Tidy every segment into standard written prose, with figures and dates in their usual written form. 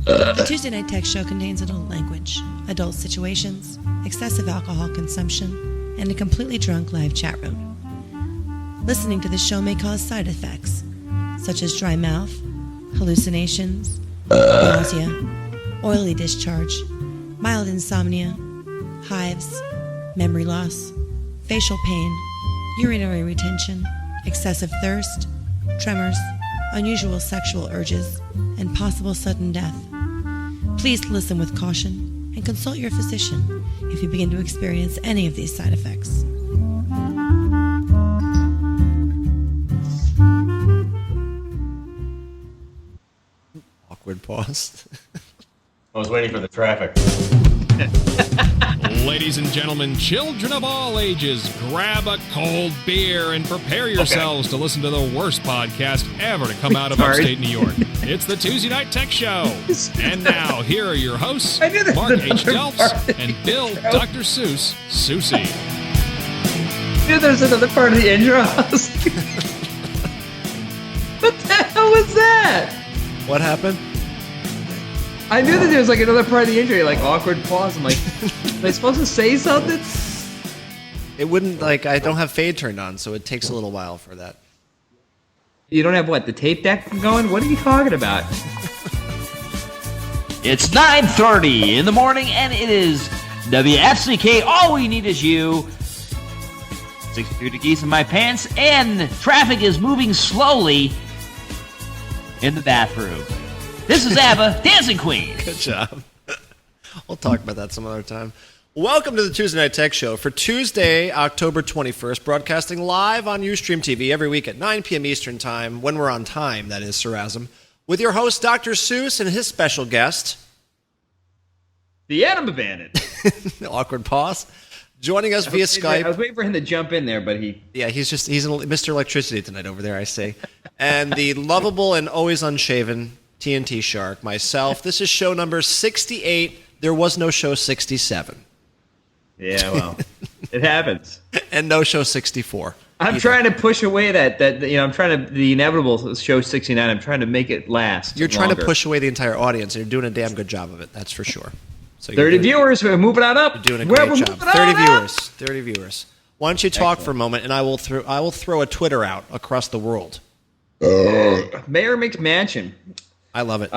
The Tuesday Night Tech Show contains adult language, adult situations, excessive alcohol consumption, and a completely drunk live chat room. Listening to this show may cause side effects, such as dry mouth, hallucinations, nausea, oily discharge, mild insomnia, hives, memory loss, facial pain, urinary retention, excessive thirst, tremors, unusual sexual urges, and possible sudden death. Please listen with caution and consult your physician if you begin to experience any of these side effects. Awkward pause. I was waiting for the traffic. Ladies and gentlemen, children of all ages, grab a cold beer and prepare yourselves to listen to the worst podcast ever to come out of upstate New York. It's the Tuesday Night Tech Show. And now, here are your hosts, Mark H. Delps and Bill Dr. Seuss Susie. Dude, there's another part of the intro. What the hell was that? What happened? I knew that there was like another part of the intro, like awkward pause. I'm like, am I supposed to say something? It wouldn't, I don't have fade turned on, so it takes a little while for that. You don't have what, the tape deck going? What are you talking about? It's 9:30 in the morning, and it is WFCK. All we need is you. 63 degrees in my pants, and traffic is moving slowly in the bathroom. This is ABBA, Dancing Queen. Good job. We'll talk about that some other time. Welcome to the Tuesday Night Tech Show for Tuesday, October 21st, broadcasting live on Ustream TV every week at 9 p.m. Eastern Time, when we're on time, that is sarcasm, with your host, Dr. Seuss, and his special guest, The Anima Bandit. Awkward pause. Joining us via Skype. I was waiting for him to jump in there, but he... Yeah, he's Mr. Electricity tonight over there, I see. And the lovable and always unshaven TNT Shark, myself. This is show number 68. There was no show 67. Yeah, well, it happens. And no show 64. I'm trying to push away I'm trying to, the inevitable show 69, I'm trying to make it last. You're trying to push away the entire audience, and you're doing a damn good job of it, that's for sure. So 30 viewers, we're moving on up. You're doing a great job. 30 viewers. Why don't you talk for a moment, and I will throw a Twitter out across the world. Mayor McMansion. I love it.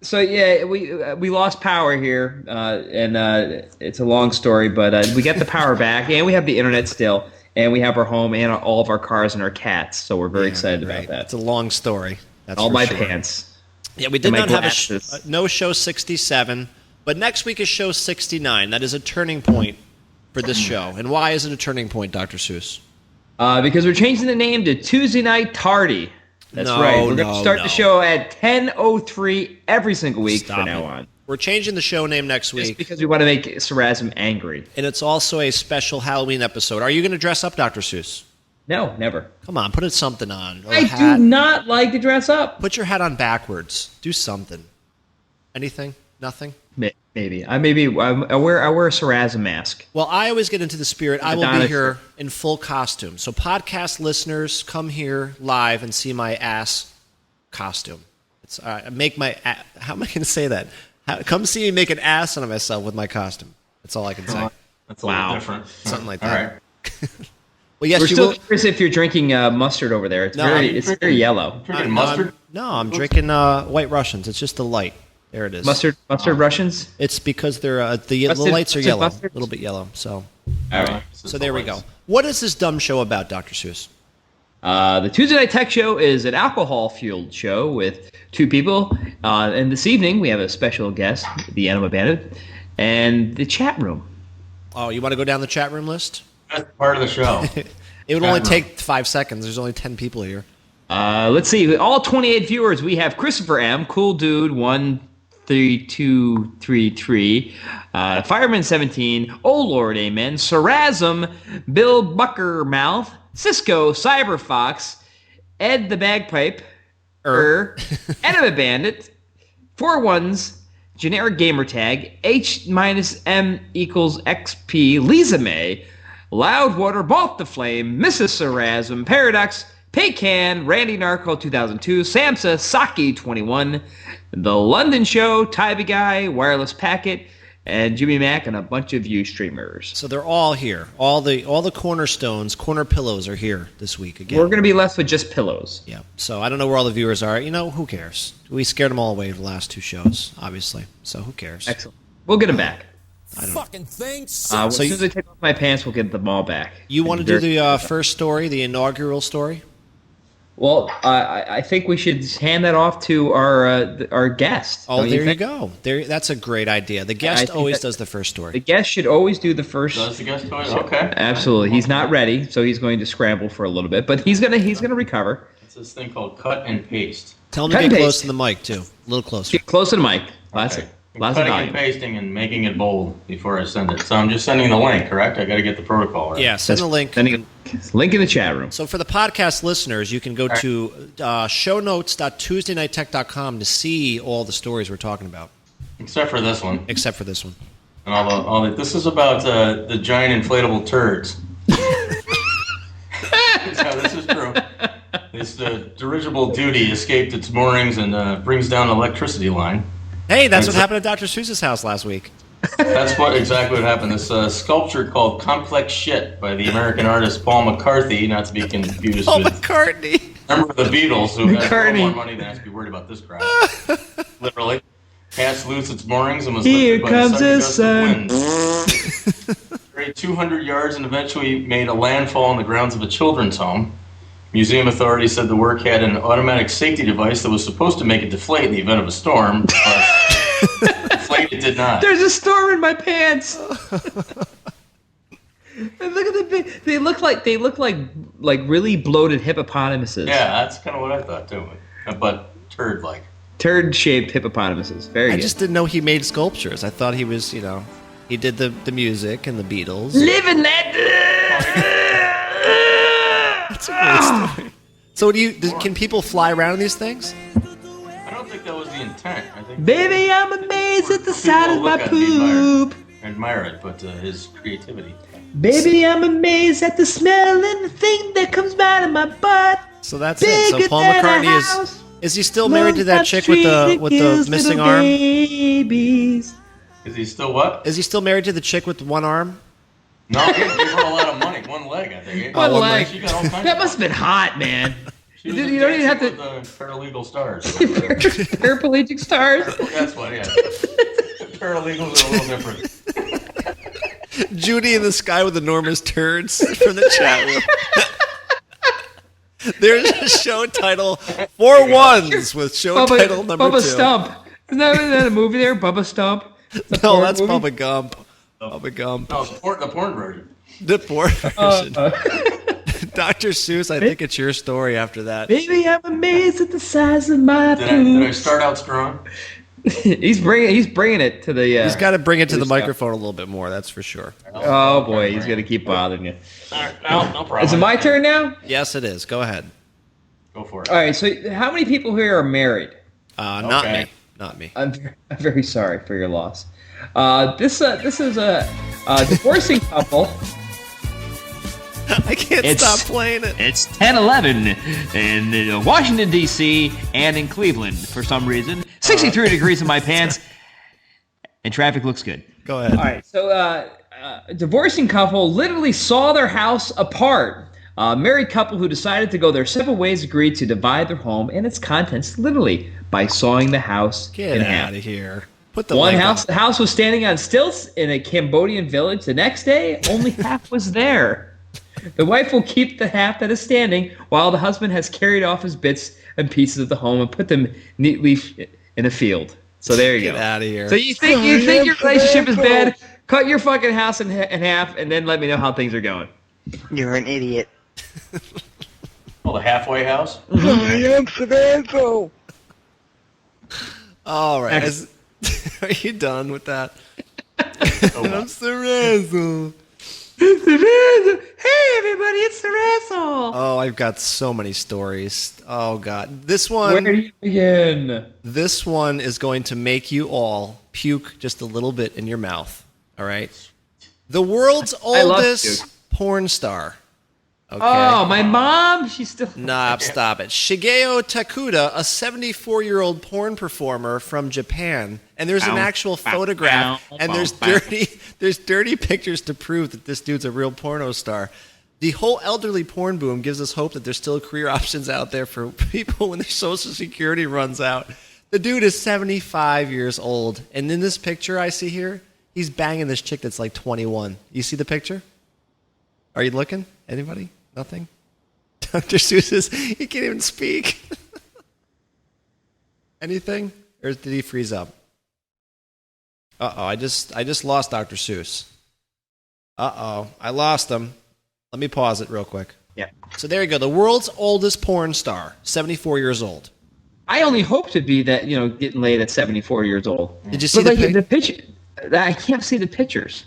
So yeah, we lost power here, and it's a long story, but we get the power back, and we have the internet still, and we have our home and all of our cars and our cats. So we're very excited about that. It's a long story. That's all my sure. pants. Yeah, we did not have no show 67, but next week is show 69. That is a turning point for this show. And why is it a turning point, Dr. Seuss? Because we're changing the name to Tuesday Night Tardy. That's right. We're going to start the show at 10:03 every single week from now on. We're changing the show name next week. Just because we want to make Sarcasm angry. And it's also a special Halloween episode. Are you going to dress up, Dr. Seuss? No, never. Come on, put something on. I do not like to dress up. Put your hat on backwards. Do something. Anything? Nothing? Maybe. I wear a Sarcasm mask. Well, I always get into the spirit. I will be here in full costume. So podcast listeners, come here live and see my ass costume. It's make my how am I going to say that? Come see me make an ass out of myself with my costume. That's all I can say. That's a little different. Something like that. All right. Well, yes, we're still curious if you're drinking mustard over there. It's very yellow. Drinking mustard? I'm drinking White Russians. It's just the light. There it is. Mustard Russians? It's because they're the lights are yellow, a little bit yellow. So, all right. So there we go. What is this dumb show about, Dr. Seuss? The Tuesday Night Tech Show is an alcohol-fueled show with two people. And this evening, we have a special guest, the Anima Bandit, and the chat room. Oh, you want to go down the chat room list? That's part of the show. It would only take 5 seconds. There's only 10 people here. Let's see. All 28 viewers. We have Christopher M, Cool Dude 13233, Fireman 17, Oh Lord Amen, Sarcasm, Bill Buckermouth, Cisco, Cyberfox, Ed the Bagpipe, Anima Bandit, 4 ones, Generic Gamertag, H-M equals XP, Lisa May, Loudwater, Bolt the Flame, Mrs. Sarcasm, Paradox, Paycan, Randy Narco 2002, Samsa, Saki 21, The London Show, Tybee Guy, Wireless Packet, and Jimmy Mack, and a bunch of you streamers. So they're all here. All the cornerstones, corner pillows are here this week again. We're going to be left with just pillows. Yeah. So I don't know where all the viewers are. Who cares? We scared them all away the last 2 shows, obviously. So who cares? Excellent. We'll get them back. Fucking things. As soon as I take off my pants, we'll get them all back. You want to do the first story, the inaugural story? Well, I think we should hand that off to our guest. Oh, don't there you think? go. That's a great idea. The guest always does the first story. The guest should always do the first. Does the guest always? Okay. Absolutely. He's not ready, so he's going to scramble for a little bit, but he's gonna recover. It's this thing called cut and paste. Tell him Cut to and get paste. close to the mic too. A little closer. Get close to the mic. Lots Okay. of I'm lots of cutting volume. and pasting and making it bold before I send it. So I'm just sending the link, correct? I got to get the protocol right. Yeah, send the link. Link in the chat room. So for the podcast listeners, you can go to shownotes.tuesdaynighttech.com to see all the stories we're talking about, Except for this one. except for this one. And all the this is about the giant inflatable turds. So this is true. This dirigible duty escaped its moorings and brings down an electricity line. Hey, that's what happened at Dr. Seuss's house last week. That's exactly what happened. This sculpture called Complex Shit by the American artist Paul McCarthy, not to be confused Paul with McCartney. member of the Beatles, who has McCartney. more money than has to be worried about this crap. Literally. Cast loose its moorings and was Here lifted by comes the the sudden gust of wind. Carried 200 yards and eventually made a landfall on the grounds of a children's home. Museum authorities said the work had an automatic safety device that was supposed to make it deflate in the event of a storm, but deflate it did not. There's a storm in my pants. And look at the big. They look like really bloated hippopotamuses. Yeah, that's kind of what I thought too. But turd-like. Turd-shaped hippopotamuses. Very I good. just didn't know he made sculptures. I thought he was, he did the music and the Beatles. Living that. That's a great story. So can people fly around in these things? I don't think that was the intent. I think Baby, I'm amazed at the sight of my People look at poop. and admire it, but his creativity. Baby, I'm amazed at the smell and the thing that comes out of my butt. So that's it. So Bigger Paul than a McCartney house. is he still married to that chick with the missing arm? Babies. Is he still what? Is he still married to the chick with one arm? No, he gave her a lot of money. One leg, I think. One leg. She got all kinds That of must have been hot, man. She was You don't even have to. with, paralegal stars. Paraplegic stars. That's what, yeah. Paralegals are a little different. Judy in the Sky with Enormous Turds from the chat room. There's a show title, 4 ones with show title number Bubba 2. Stump. Isn't that a movie there? Bubba Stump? No, that's Bubba Gump. Bubba Gump. No, the porn version. The porn version. Dr. Seuss, I think it's your story after that. Baby, I'm amazed at the size of my Did I poop. start out strong? He's bringing it to the. He's got to bring it to the Stuff. microphone a little bit more, that's for sure. Oh boy, he's gonna keep bothering you. All right, no problem. Is it my turn now? Yes, it is. Go ahead. Go for it. All right. So, how many people here are married? Not Okay. me. Not me. I'm very sorry for your loss. This is a divorcing couple. I can't It's- stop playing it. It's 10:11 in Washington, D.C. and in Cleveland for some reason. 63 degrees in my pants, and traffic looks good. Go ahead. All right, so a divorcing couple literally saw their house apart. A married couple who decided to go their separate ways agreed to divide their home and its contents literally by sawing the house Get in out half. of here. Put the One link house, up. the house was standing on stilts in a Cambodian village. The next day, only half was there. The wife will keep the half that is standing, while the husband has carried off his bits and pieces of the home and put them neatly in a field. So there you Get go. out of here. So you think your relationship is bad? Cut your fucking house in half, and then let me know how things are going. You're an idiot. Oh, the halfway house? All right. Are you done with that? I'm Cerezo. Hey everybody, it's the Razzle. Oh, I've got so many stories. Oh God, this Where one, do you begin? this one is going to make you all puke just a little bit in your mouth. All right. The world's I love oldest porn star Okay. Oh, my mom? She's still... Nah, stop it. Shigeo Takuda, a 74-year-old porn performer from Japan, and there's an actual photograph, and there's dirty pictures to prove that this dude's a real porno star. The whole elderly porn boom gives us hope that there's still career options out there for people when their Social Security runs out. The dude is 75 years old, and in this picture I see here, he's banging this chick that's like 21. You see the picture? Are you looking? Anybody? Nothing? Dr. Seuss he can't even speak. Anything? Or did he freeze up? Uh-oh, I just lost Dr. Seuss. Uh-oh, I lost him. Let me pause it real quick. Yeah. So there you go. The world's oldest porn star, 74 years old. I only hope to be that, getting laid at 74 years old. Did you see the picture? I can't see the pictures.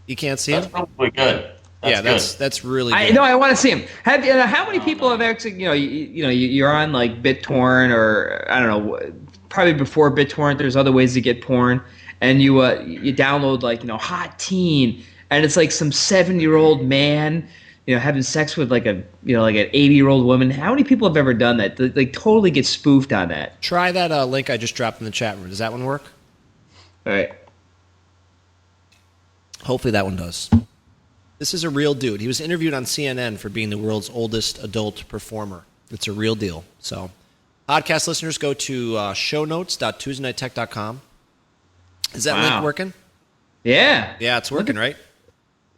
You can't see That's him? probably good. That's really good. I know. I want to see him. How many people have actually? You're on like BitTorrent or I don't know. Probably before BitTorrent, there's other ways to get porn, and you download like hot teen, and it's like some 70-year-old man having sex with like an 80-year-old woman. How many people have ever done that? They totally get spoofed on that. Try that link I just dropped in the chat room. Does that one work? All right. Hopefully that one does. This is a real dude. He was interviewed on CNN for being the world's oldest adult performer. It's a real deal. So, podcast listeners, go to shownotes.tuesdaynightech.com. Is that link working? Yeah. Yeah, it's working, right?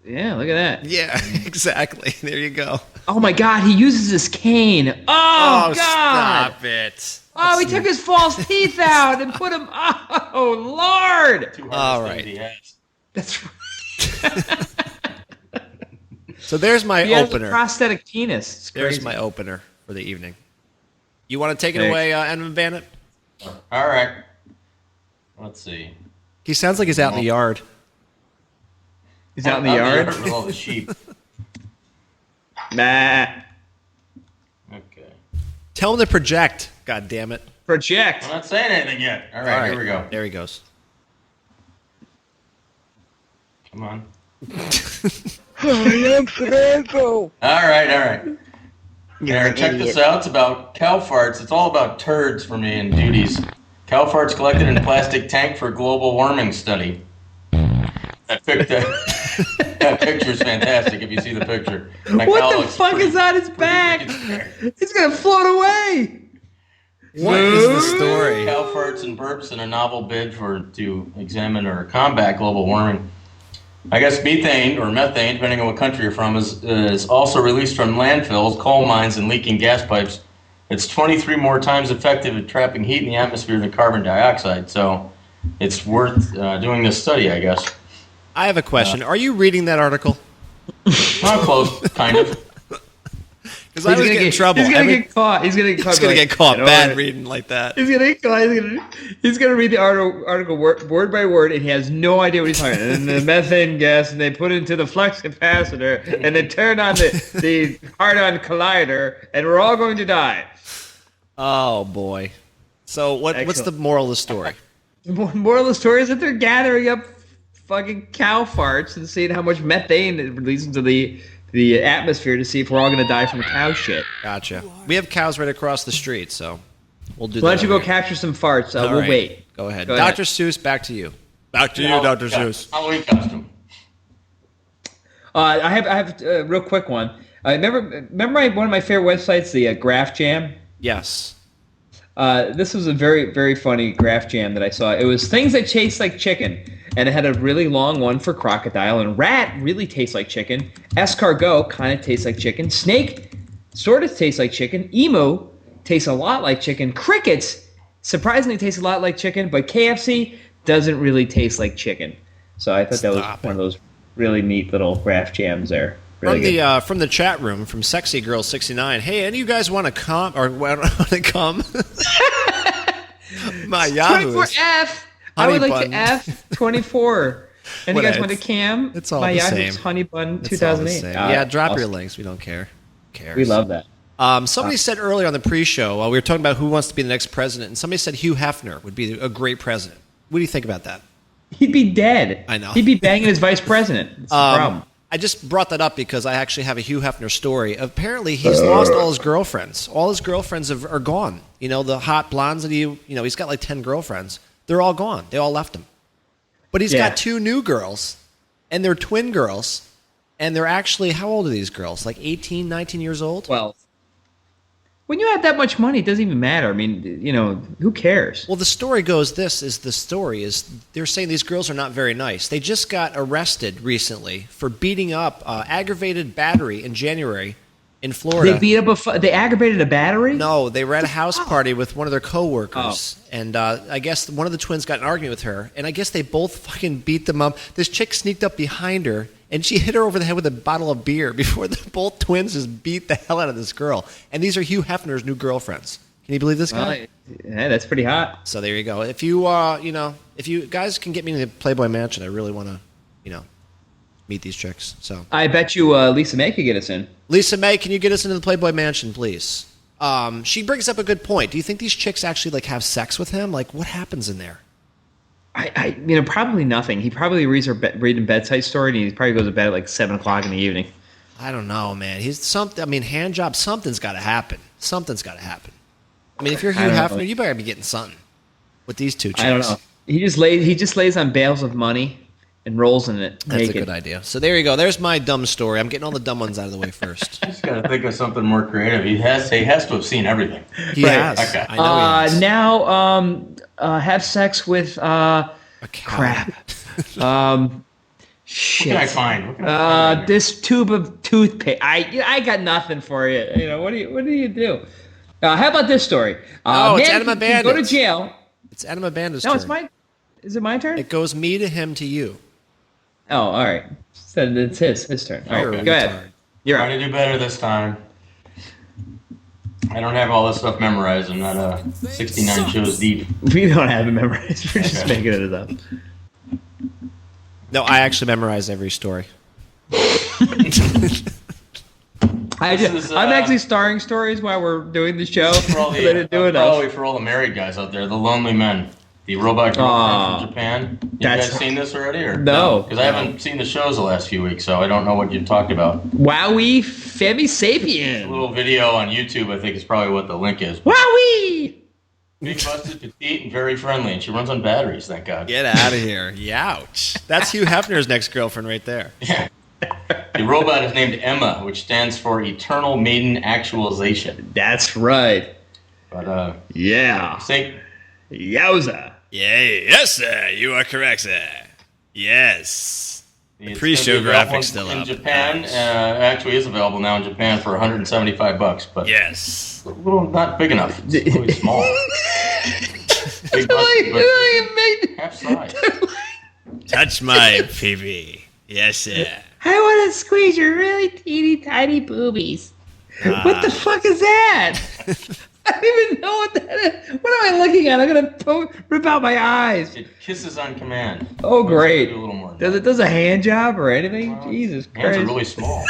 Yeah, look at that. Yeah, exactly. There you go. Oh, my God. He uses his cane. Oh, God. Stop it. Oh, he took his false teeth out and put them. Oh, Lord. All right. That's right. So there's my he has opener. A prosthetic penis. There's my opener for the evening. You want to take it away, Edmund Bandit? All right. Let's see. He sounds like he's out in the yard. He's out in the yard? With all the sheep. Nah. Okay. Tell him to project. God damn it. Project. I'm not saying anything yet. All right, here we go. There he goes. Come on. I am Fernando. All right. Here, check this out. It's about cow farts. It's all about turds for me and duties. Cow farts collected in a plastic tank for a global warming study. That picture's fantastic if you see the picture. What the fuck is on his back? He's going to float away. What is the story? Cow farts and burps in a novel bid to examine or combat global warming. I guess methane or methane, depending on what country you're from, is also released from landfills, coal mines, and leaking gas pipes. It's 23 more times effective at trapping heat in the atmosphere than carbon dioxide. So it's worth doing this study, I guess. I have a question. Are you reading that article? I'm close, kind of. Because I was getting in trouble. He's gonna get caught. He's gonna get caught bad reading like that. He's gonna get caught. He's gonna read the article word by word, and he has no idea what he's talking about. And the methane gas, and they put it into the flux capacitor, and they turn on the hard-on collider, and we're all going to die. Oh boy. So what's the moral of the story? The moral of the story is that they're gathering up fucking cow farts and seeing how much methane it releases into the atmosphere to see if we're all going to die from cow shit. Gotcha. We have cows right across the street, so we'll do that. Why don't you go capture some farts? We'll wait. Go ahead. Dr. Seuss, back to you. Back to you, Dr. Seuss. Halloween costume. I have a real quick one. Remember one of my favorite websites, the Graph Jam? Yes. This was a very, very funny Graph Jam that I saw. It was things that taste like chicken. And it had a really long one for crocodile. And rat really tastes like chicken. Escargot kind of tastes like chicken. Snake sort of tastes like chicken. Emu tastes a lot like chicken. Crickets surprisingly taste a lot like chicken. But KFC doesn't really taste like chicken. So I thought that was one of those really neat little Graph Jams there. Really from the chat room, from Sexy Girl 69. Hey, any of you guys want to come or want to come? My Yahoo. 24F. I would like to F24. And you guys want to cam? It's all my the Yahoo's same. Honeybun 2008. Yeah, drop your links. We don't care. Who cares? We love that. Somebody said earlier on the pre-show, we were talking about who wants to be the next president, and somebody said Hugh Hefner would be a great president. What do you think about that? He'd be dead. I know. He'd be banging his vice president. That's the problem. I just brought that up because I actually have a Hugh Hefner story. Apparently, he's lost all his girlfriends. All his girlfriends are gone. You know, the hot blondes that he's got like 10 girlfriends. They're all gone. They all left him. But he's got 2 new girls, and they're twin girls, and they're actually, how old are these girls? Like 18, 19 years old? Well, when you have that much money, it doesn't even matter. I mean, who cares? Well, the story goes, they're saying these girls are not very nice. They just got arrested recently for beating up aggravated battery in January in Florida. They aggravated a battery? No, they were at a house party with one of their coworkers, and I guess one of the twins got in an argument with her, and I guess they both fucking beat them up. This chick sneaked up behind her, and she hit her over the head with a bottle of beer before both twins just beat the hell out of this girl. And these are Hugh Hefner's new girlfriends. Can you believe this guy? Yeah, that's pretty hot. So there you go. If you, if you guys can get me to the Playboy Mansion, I really want to, meet these chicks. So I bet you Lisa May could get us in. Lisa May, can you get us into the Playboy Mansion, please? She brings up a good point. Do you think these chicks actually like have sex with him? Like, what happens in there? Probably nothing. He probably reads her reading bedside story, and he probably goes to bed at like 7:00 in the evening. I don't know, man. Hand job. Something's got to happen. Something's got to happen. I mean, if you're Hugh Hefner, you better be getting something with these 2 chicks. I don't know. He just lays on bales of money and rolls in it. That's a good idea. So there you go. There's my dumb story. I'm getting all the dumb ones out of the way first. Just got to think of something more creative. He has to have seen everything. He has. Okay. I know he has. Now, have sex with crap. Shit. What can I find? This tube of toothpaste. I got nothing for you. What do you do? How about this story? It's Enema Bandit. Go to jail. It's Enema Bandit's turn. turn. It's mine. Is it my turn? It goes me to him to you. Oh, all right. So it's his turn. All right, go ahead. You're trying to do better this time. I don't have all this stuff memorized. I'm not 69 shows deep. We don't have it memorized. We're just making it up. No, I actually memorize every story. I'm actually starring stories while we're doing the show. For all probably for all the married guys out there, the lonely men. The robot girlfriend from Japan. You guys seen this already? Or no. Because I haven't seen the shows the last few weeks, so I don't know what you talked about. Wowie Femi Sapien. A little video on YouTube, I think, is probably what the link is. Wowie! Big busted, petite, and very friendly, and she runs on batteries, thank God. Get out of here. Youch. That's Hugh Hefner's next girlfriend right there. Yeah. The robot is named Emma, which stands for Eternal Maiden Actualization. That's right. But, yeah. Yowza. Yeah, yes, sir. You are correct, sir. Yes. The pre-show graphics still in up. Japan. Actually, is available now in Japan for $175. But yes, a little not big enough. It's really small. Big half size. Touch my pee-pee. Yes, sir. I want to squeeze your really teeny tiny boobies. What the fuck is that? I don't even know what that is. What am I looking at? I'm gonna rip out my eyes. It kisses on command. Oh, great. Do a little more. Does it does a hand job or anything? Well, Jesus Christ. Hands are really small.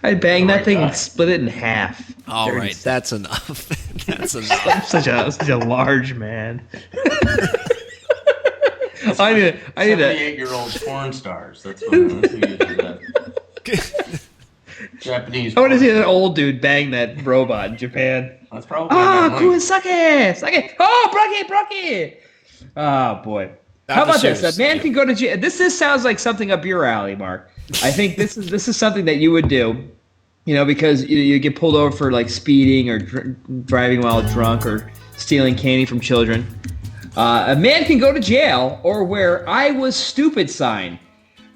I'd bang that thing and split it in half. All right, that's enough. That's enough. I'm such a large man. I need a 78-year-old porn stars. That's what that. Japanese. I want to see that old dude bang that robot in Japan. That's probably. Kuisake! Oh, Brookie! Oh boy. How about this? A man can go to jail. This sounds like something up your alley, Mark. I think this is something that you would do. Because you get pulled over for like speeding or driving while drunk or stealing candy from children. A man can go to jail or wear "I was stupid" sign.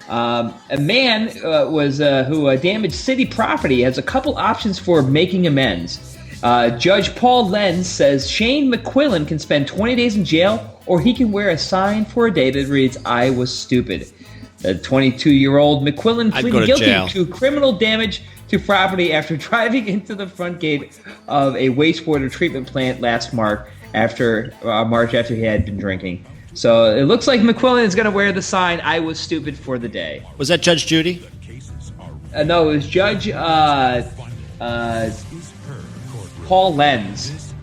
A man who damaged city property has a couple options for making amends. Judge Paul Lenz says Shane McQuillan can spend 20 days in jail, or he can wear a sign for a day that reads "I was stupid." The 22-year-old McQuillan pleaded guilty to criminal damage to property after driving into the front gate of a wastewater treatment plant last March after he had been drinking. So it looks like McQuillan is going to wear the sign "I was stupid" for the day. Was that Judge Judy? No, it was Judge Paul Lenz.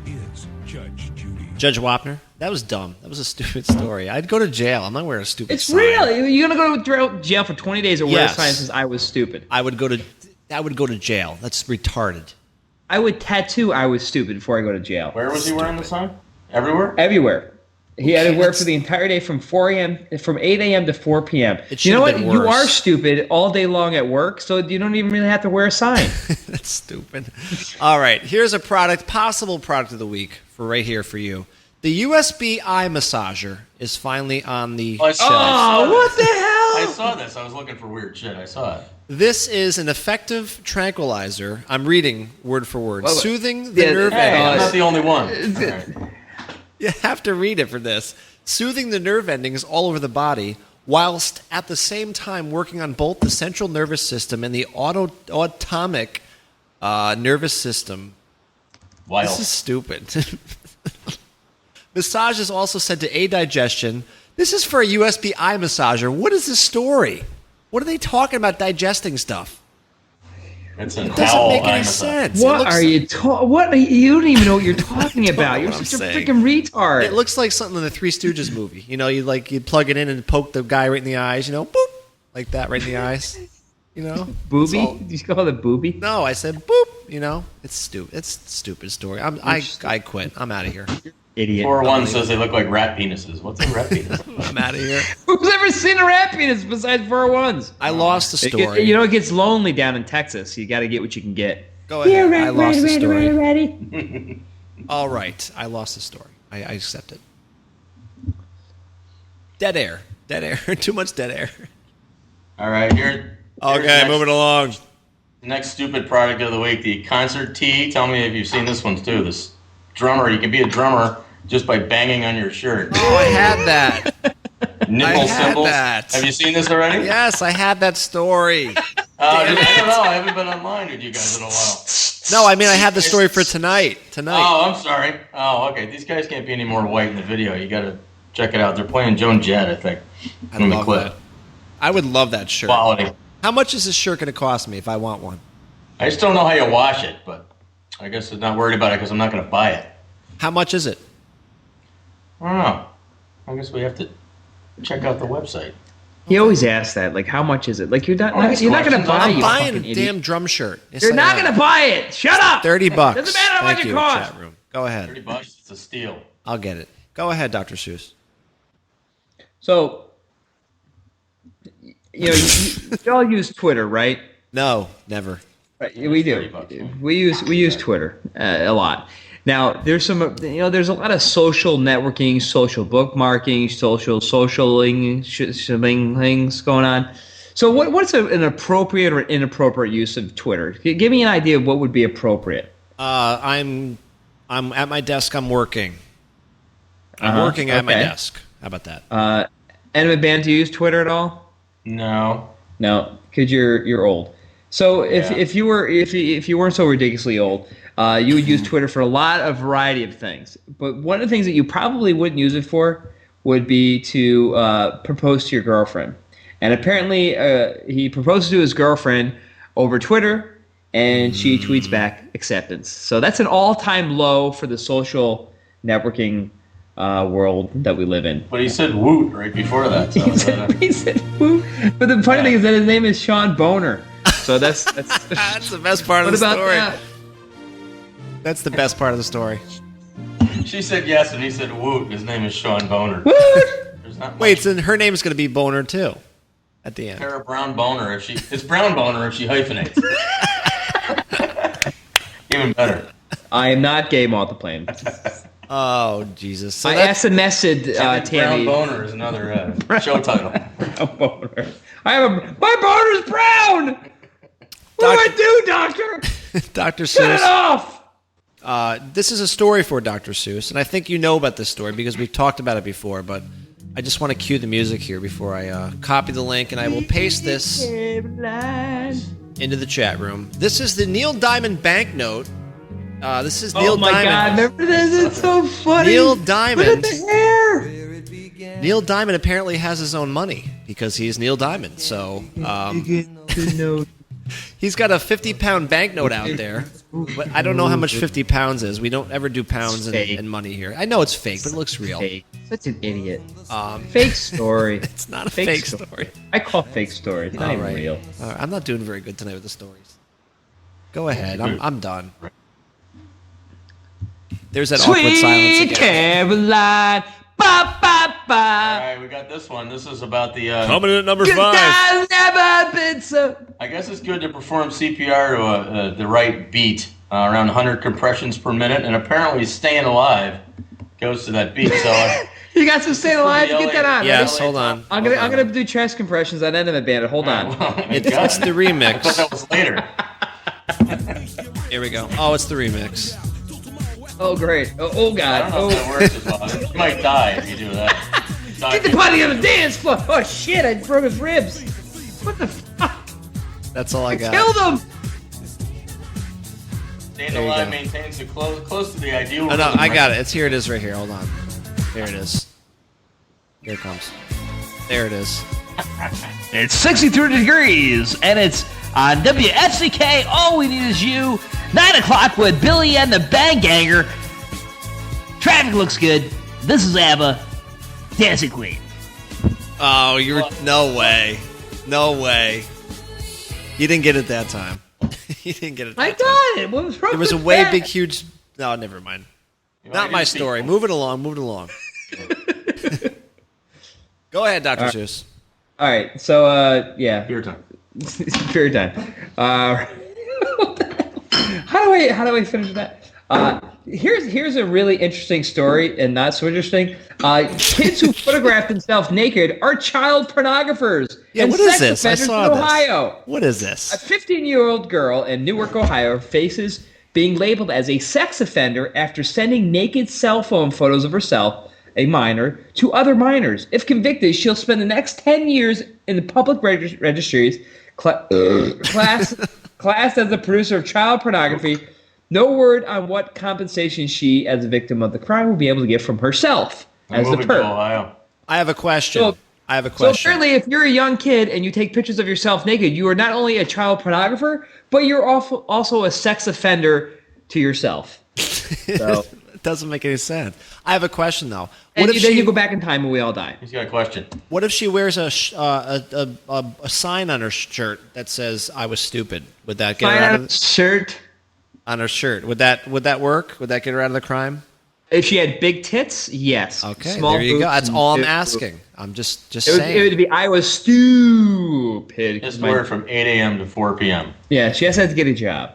Judge Wapner? That was dumb. That was a stupid story. I'd go to jail. I'm not wearing a stupid It's sign. real. You're gonna go to jail for 20 days or wear a Yes. sign that says I was stupid. I would go to jail. That's retarded. I would tattoo I was stupid before I go to jail. Where was he wearing the sign? Everywhere? Everywhere. He had to wear it for the entire day from 8 a.m. to 4 p.m. It You know should've what? been You worse. are stupid all day long at work, so you don't even really have to wear a sign. That's stupid. All right, here's a possible product of the week for right here for you. The USB eye massager is finally on the I shelves. saw Oh, what the I hell? saw this. I was looking for weird shit. I saw it. This is an effective tranquilizer. I'm reading word for word. Well, Soothing the yeah, nerve Hey, I'm endings. not the only one. All right. You have to read it for this. Soothing the nerve endings all over the body, whilst at the same time working on both the central nervous system and the autonomic nervous system. Wild. This is stupid. Massage is also said to aid digestion. This is for a USB eye massager. What is this story? What are they talking about digesting stuff? It's an It doesn't owl make any eye massage. sense. It What looks- are you talking? You don't even know what you're talking about. You're what I'm such a saying. freaking retard. It looks like something in the Three Stooges movie. You know, you plug it in and poke the guy right in the eyes. You know, boop, like that, right in the eyes. You know, booby? It's all- Did you call it booby? No, I said boop. You know, it's stupid. It's a stupid story. I quit. I'm out of here. Idiot. 401 says they look like rat penises. What's a rat penis? I'm out of here. Who's ever seen a rat penis besides 401s? I lost the story. You know, it gets lonely down in Texas. You got to get what you can get. Go ahead. I lost the story. All right, I lost the story. I accept it. Dead air. Dead air. Too much dead air. All right, here. Okay, moving along. Next stupid product of the week, the concert tee. Tell me if you've seen this one too. This drummer, you can be a drummer just by banging on your shirt. Oh, I had that. Nipple I had symbols. that. Have you seen this already? Yes, I had that story. I don't know. I haven't been online with you guys in a while. No, I mean I had the story for tonight. Oh, I'm sorry. Oh, okay. These guys can't be any more white in the video. You got to check it out. They're playing Joan Jett, I think. I in the love clip. that. I would love that shirt. Quality. How much is this shirt going to cost me if I want one? I just don't know how you wash it, but I guess I'm not worried about it because I'm not going to buy it. How much is it? I don't know. I guess we have to check out the website. He always asks that, like, how much is it? Like, you're not these going to questions, buy I'm you buying fucking a idiot. damn drum shirt. It's You're like not going to buy it. Shut up. $30. Doesn't matter how much Thank it you, costs. chat room. Go ahead. $30, it's a steal. I'll get it. Go ahead, Dr. Seuss. So, you know, you all use Twitter, right? No, never. Right, we do. $30, We use Twitter a lot. Now, there's there's a lot of social networking, social bookmarking, socialing things going on. So, what's an appropriate or inappropriate use of Twitter? Give me an idea of what would be appropriate. I'm at my desk. I'm working. I'm working at my okay. desk. How about that? Enemy band, do you use Twitter at all? No. No, because you're old. So if you weren't so ridiculously old, you would use Twitter for a variety of things. But one of the things that you probably wouldn't use it for would be to propose to your girlfriend. And apparently, he proposes to his girlfriend over Twitter, and she tweets back acceptance. So that's an all-time low for the social networking world that we live in. But he said woot right before that. So He said, "Woo." But the funny thing is that his name is Sean Boner. So that's That's the best part of what the about story. that? That's the best part of the story. she said yes, and he said woot. His name is Sean Boner. Woot! There's not much. Wait, so her name is going to be Boner too, at the end. Tara Brown Boner. It's Brown Boner if she hyphenates. Even better. I am not gay multiplying. Oh Jesus! So I that's SMS'd Brown Tammy. Boner is another show title. Brown Boner. My boner's brown. What do I do, doctor? Dr. Shut it Seuss. off. This is a story for Dr. Seuss, and I think you know about this story because we've talked about it before. But I just want to cue the music here before I copy the link, and I will paste this into the chat room. This is the Neil Diamond banknote. This is Neil Oh my Diamond. God! Remember this? It's so funny. Neil Look at Diamond. the hair. Neil Diamond apparently has his own money because he's Neil Diamond. So He's got a 50-pound banknote out there, but I don't know how much 50 pounds is. We don't ever do pounds in money here. I know it's fake, but it looks real. Fake. Such an idiot. Um, Fake story. It's not a fake story. I call fake stories. Not even real. All right. I'm not doing very good tonight with the stories. Go ahead. I'm done. There's that awkward silence Sweet again. Caroline. Ba, ba, ba. All right, we got this one. This is about the. Coming in at number 5. I've never been so. I guess it's good to perform CPR to the right beat, around 100 compressions per minute, and apparently staying alive goes to that beat. So You got some staying alive to get that on. Yes, Ready? hold on. I'm gonna do chest compressions on Enema Bandit. Hold on. It's the remix. I thought that was later. Here we go. Oh, it's the remix. Oh great. Oh I god. don't know Oh. if that works as well. You might die if you do that. Get the body on the dance floor. Oh shit! I broke his ribs. What the fuck? That's all I got. Killed him. Staying There you alive go. maintains the close to the ideal. Oh, no, rhythm, I got right? it. Here it is right here. Hold on. There it is. Here it comes. There it is. It's 63 degrees, and it's on WFCK. All we need is you. 9 o'clock with Billy and the Bang Ganger. Traffic looks good. This is ABBA. Dancing Queen. Oh, you're no way. No way. You didn't get it that time. You didn't get it. I That time. got it. What was wrong There was a with way that? big, huge. No, never mind. You Not wanna my do story. sequel? Move it along. Move it along. Go ahead, Dr. Seuss. All right. So yeah. Beer time. Period time. How do I finish that? Here's a really interesting story, and not so interesting. Kids who photograph themselves naked are child pornographers. Yeah, and what is sex this? I offenders saw in this. Ohio. What is A this? 15-year-old girl in Newark, Ohio, faces being labeled as a sex offender after sending naked cell phone photos of herself, a minor, to other minors. If convicted, she'll spend the next 10 years in the public registries classed as a producer of child pornography. No word on what compensation she, as a victim of the crime, will be able to get from herself I'm as the moving to perp. Ohio. I have a question. So- I have a So question. apparently, if you're a young kid and you take pictures of yourself naked, you are not only a child pornographer, but you're also a sex offender to yourself. So, It doesn't make any sense. I have a question though. and What if then she? you go back in time and we all die. He's got a question. What if she wears a sign on her shirt that says "I was stupid"? Would that get her out of shirt. on her shirt? Would that work? Would that get her out of the crime? If she had big tits, yes. Okay, Small there you go. boobs That's and all I'm big asking. I'm just It saying. would be I was stupid. Just wear it from 8 a.m. to 4 p.m. Yeah, she has to get a job.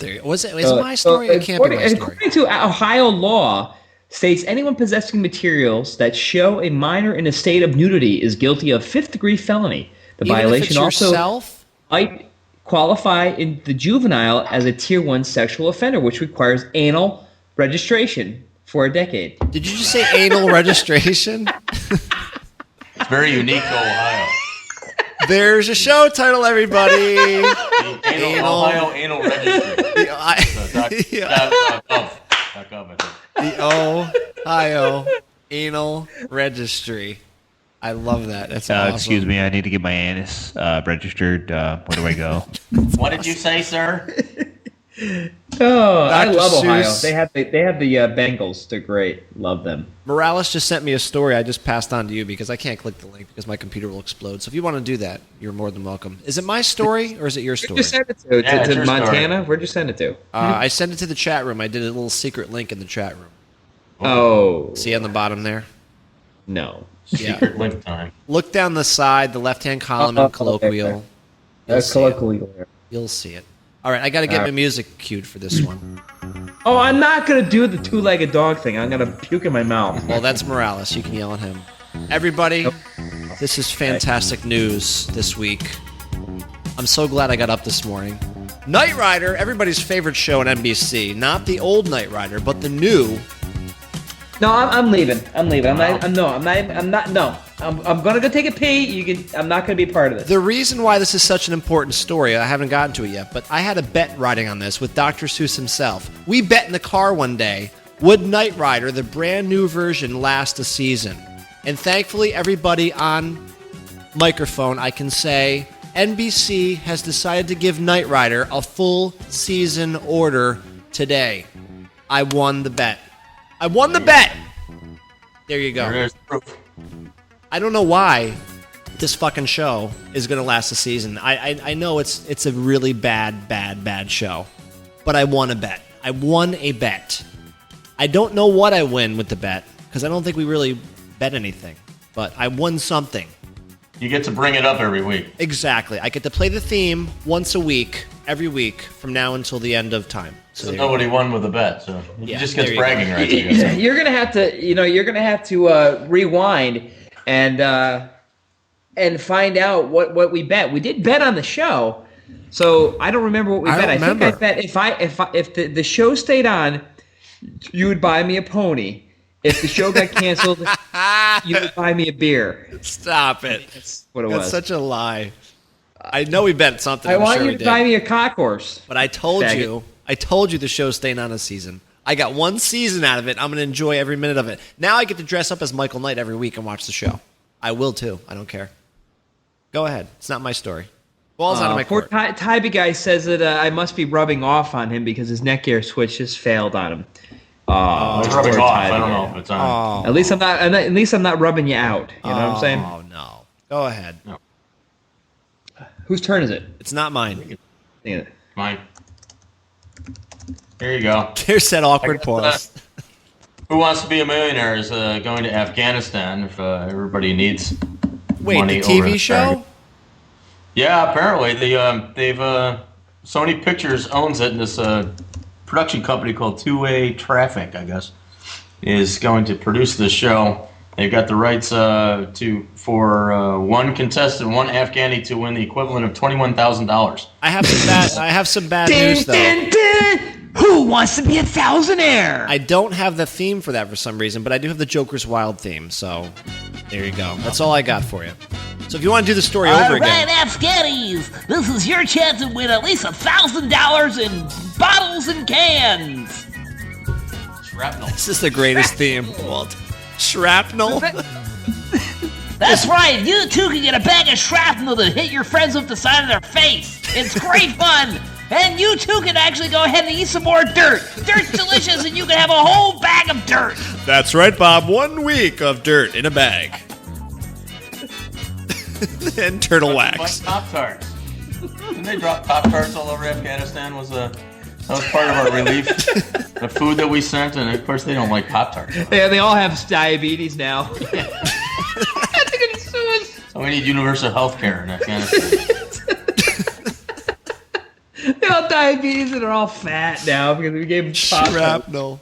There, was it? Is it my story? It can't be my story. According to Ohio law, states anyone possessing materials that show a minor in a state of nudity is guilty of 5th-degree felony. The Even if violation it's also yourself? might qualify in the juvenile as a Tier 1 sexual offender, which requires anal registration for a decade. Did you just say anal registration? It's very unique to Ohio. There's a show title, everybody. The Anal. Ohio Anal Registry. The .gov, I think. Ohio Anal Registry. I love that. That's awesome. Excuse me, I need to get my anus registered. Where do I go? What did you say, sir? Oh, I Dr. love Ohio. Seuss. They have the Bengals. They're great. Love them. Morales just sent me a story I just passed on to you because I can't click the link because my computer will explode. So if you want to do that, you're more than welcome. Is it my story or is it your story? Where'd you send it to? Yeah, it's To your Montana? Where'd you send it to? I sent it to the chat room. I did a little secret link in the chat room. Oh, See on the bottom there? no. Secret link time. Look down the side, the left-hand column in colloquial. You'll see it. Colloquial. You'll see it. All right, I got to get my music cued for this one. Oh, I'm not gonna do the two-legged dog thing. I'm gonna puke in my mouth. Well, that's Morales. You can yell at him. Everybody, this is fantastic news this week. I'm so glad I got up this morning. Knight Rider, everybody's favorite show on NBC. Not the old Knight Rider, but the new. No, I'm leaving. I'm leaving. I'm not. No. I'm gonna go take a pee. I'm not gonna be part of this. The reason why this is such an important story, I haven't gotten to it yet, but I had a bet riding on this with Dr. Seuss himself. We bet in the car one day, would Knight Rider, the brand new version, last a season? And thankfully, everybody on microphone, I can say, NBC has decided to give Knight Rider a full season order today. I won the bet. I won the bet! There you go. There's proof. I don't know why this fucking show is going to last a season. I know it's a really bad show. But I won a bet. I won a bet. I don't know what I win with the bet, because I don't think we really bet anything. But I won something. You get to bring it up every week. Exactly. I get to play the theme once a week, every week, from now until the end of time. So nobody won with a bet, so he Yeah, just gets there you bragging go. rights. I guess. You're gonna have to rewind and find out what we bet. We did bet on the show, so I don't remember what we bet. remember. I think I bet if the show stayed on, you would buy me a pony. If the show got canceled, you would buy me a beer. Stop it. That's what it That's was. such a lie. I know we bet something. I I'm want sure you we to did. buy me a cock horse. But I told Faggot. you the show's staying on a season. I got one season out of it. I'm going to enjoy every minute of it. Now I get to dress up as Michael Knight every week and watch the show. I will too. I don't care. Go ahead. It's not my story. Ball's out of my Poor court. Tybee guy says that I must be rubbing off on him because his Netgear switch just failed on him. It's rubbing poor off. Tybee I don't guy. know if it's on. At least I'm not rubbing you out. You know what I'm saying? Oh, no. Go ahead. Whose turn is it? It's not mine. Mine. Here you go. There's that awkward pause. Who Wants to Be a Millionaire is going to Afghanistan if everybody needs Wait, money the over TV the show? target. Yeah, apparently they've Sony Pictures owns it, and this production company called Two Way Traffic, I guess, is going to produce this show. They've got the rights for one contestant, one Afghani, to win the equivalent of $21,000. I have some bad news though. Who wants to be a thousandaire? I don't have the theme for that for some reason, but I do have the Joker's Wild theme. So there you go. That's all I got for you. So if you want to do the story over All again, right, Afghanis, this is your chance to win at least $1,000 in bottles and cans. Shrapnel. this is the greatest theme, Walt. Shrapnel. That's right, you too can get a bag of shrapnel to hit your friends with the side of their face. It's great fun. And you too can actually go ahead and eat some more dirt. Dirt's delicious, and you can have a whole bag of dirt. That's right, Bob. 1 week of dirt in a bag. And turtle wax. Like Pop-Tarts. Didn't they drop Pop-Tarts all over Afghanistan? That was part of our relief. The food that we sent, and of course they don't like Pop-Tarts. Yeah, they all have diabetes now. So we need universal health care in Afghanistan. They all diabetes and are all fat now because we gave them Shrapnel.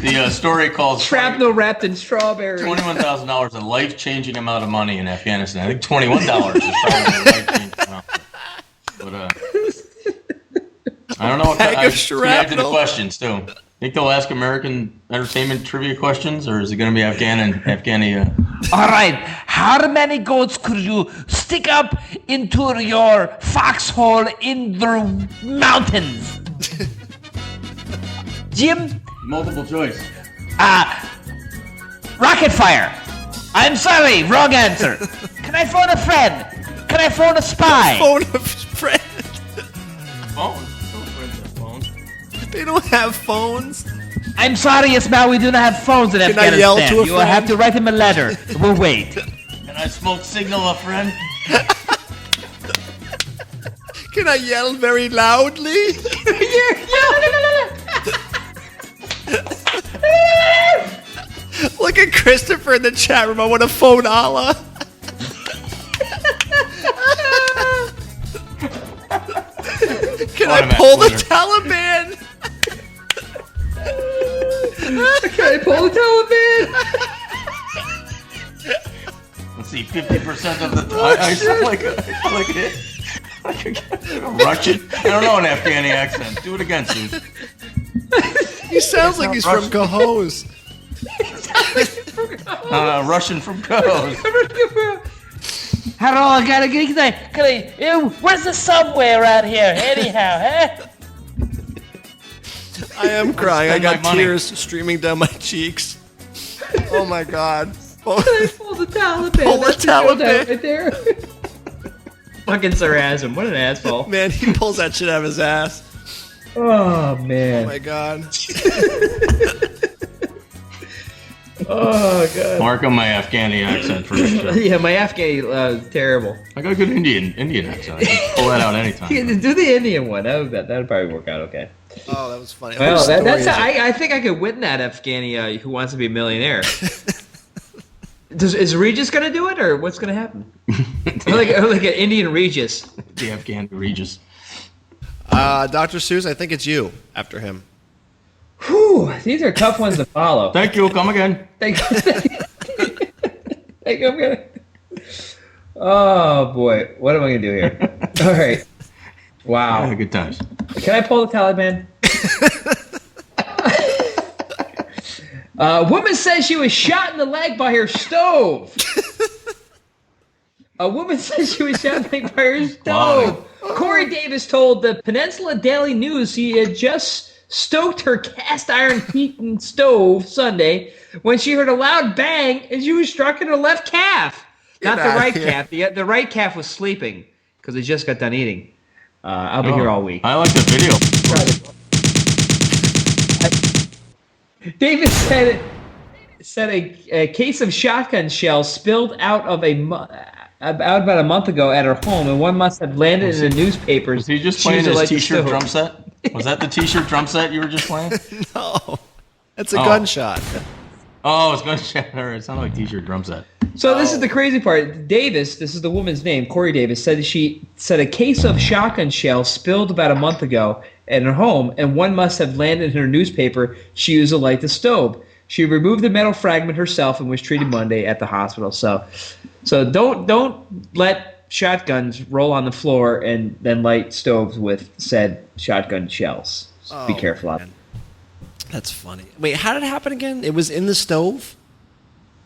The story calls shrapnel wrapped in strawberries. $21,000, a life-changing amount of money in Afghanistan. I think $21 is probably a life-changing amount. But I don't know what Bag of I add to the shrapnel. questions too. Think they'll ask American entertainment trivia questions, or is it going to be Afghani? All right, how many goats could you stick up into your foxhole in the mountains? Jim? Multiple choice. Rocket fire. I'm sorry, wrong answer. Can I phone a friend? Can I phone a spy? Phone a friend. Phone. Phone. They don't have phones. I'm sorry, Ismail, we do not have phones in Can I Afghanistan. yell to a You will friend? have to write him a letter. We'll wait. Can I smoke signal a friend? Can I yell very loudly? Look at Christopher in the chat room. I want to phone Allah. Can I pull the Taliban? Can I pull the Taliban? Let's see, 50% of the time. I sound like a Russian. I don't know an Afghani accent. Do it again, Susan. He sounds like he's from Cahos. Russian from Coast. Hello, can I, where's the subway around here, anyhow, huh? I am crying. I spend my got money. tears streaming down my cheeks. Oh my god. Pull the Taliban. Pull the That's the drill down Taliban. right there. Fucking sarcasm. What an asshole. Man, he pulls that shit out of his ass. Oh, man. Oh, my God. Oh, God. Mark on my Afghani accent for this show. Yeah, my Afghani, terrible. I got a good Indian accent. I can pull that out anytime. Do the Indian one. That would probably work out okay. Oh, that was funny. Well, Whose story that's is it? I think I could win that Afghani Who Wants to Be a Millionaire. Is Regis going to do it, or what's going to happen? like an Indian Regis. The Afghan Regis. Dr. Seuss, I think it's you after him. Whew, these are tough ones to follow. Thank you. Come again. Thank you. Oh, boy. What am I going to do here? All right. Wow. Yeah, good times. Can I pull the Taliban? Woman says she was shot in the leg by her stove. A woman says she was shot in the leg by her stove. Corey Davis told the Peninsula Daily News he had just stoked her cast iron heating stove Sunday when she heard a loud bang and she was struck in her left calf. Not the right calf. The right calf was sleeping because it just got done eating. I'll be here all week. I like the video. Davis said a case of shotgun shells spilled out about a month ago at her home, and one must have landed in the newspapers. Was he just playing his T-shirt drum set? Was that the T-shirt drum set you were just playing? No. That's a gunshot. Oh, it's gunshot. It sounded like T-shirt drum set. So this is the crazy part. Davis, this is the woman's name, Corey Davis, said a case of shotgun shells spilled about a month ago at her home, and one must have landed in her newspaper she used to light the stove. She removed the metal fragment herself and was treated Monday at the hospital. So don't let shotguns roll on the floor and then light stoves with said shotgun shells. So be careful out there. That's funny. Wait, how did it happen again? It was in the stove?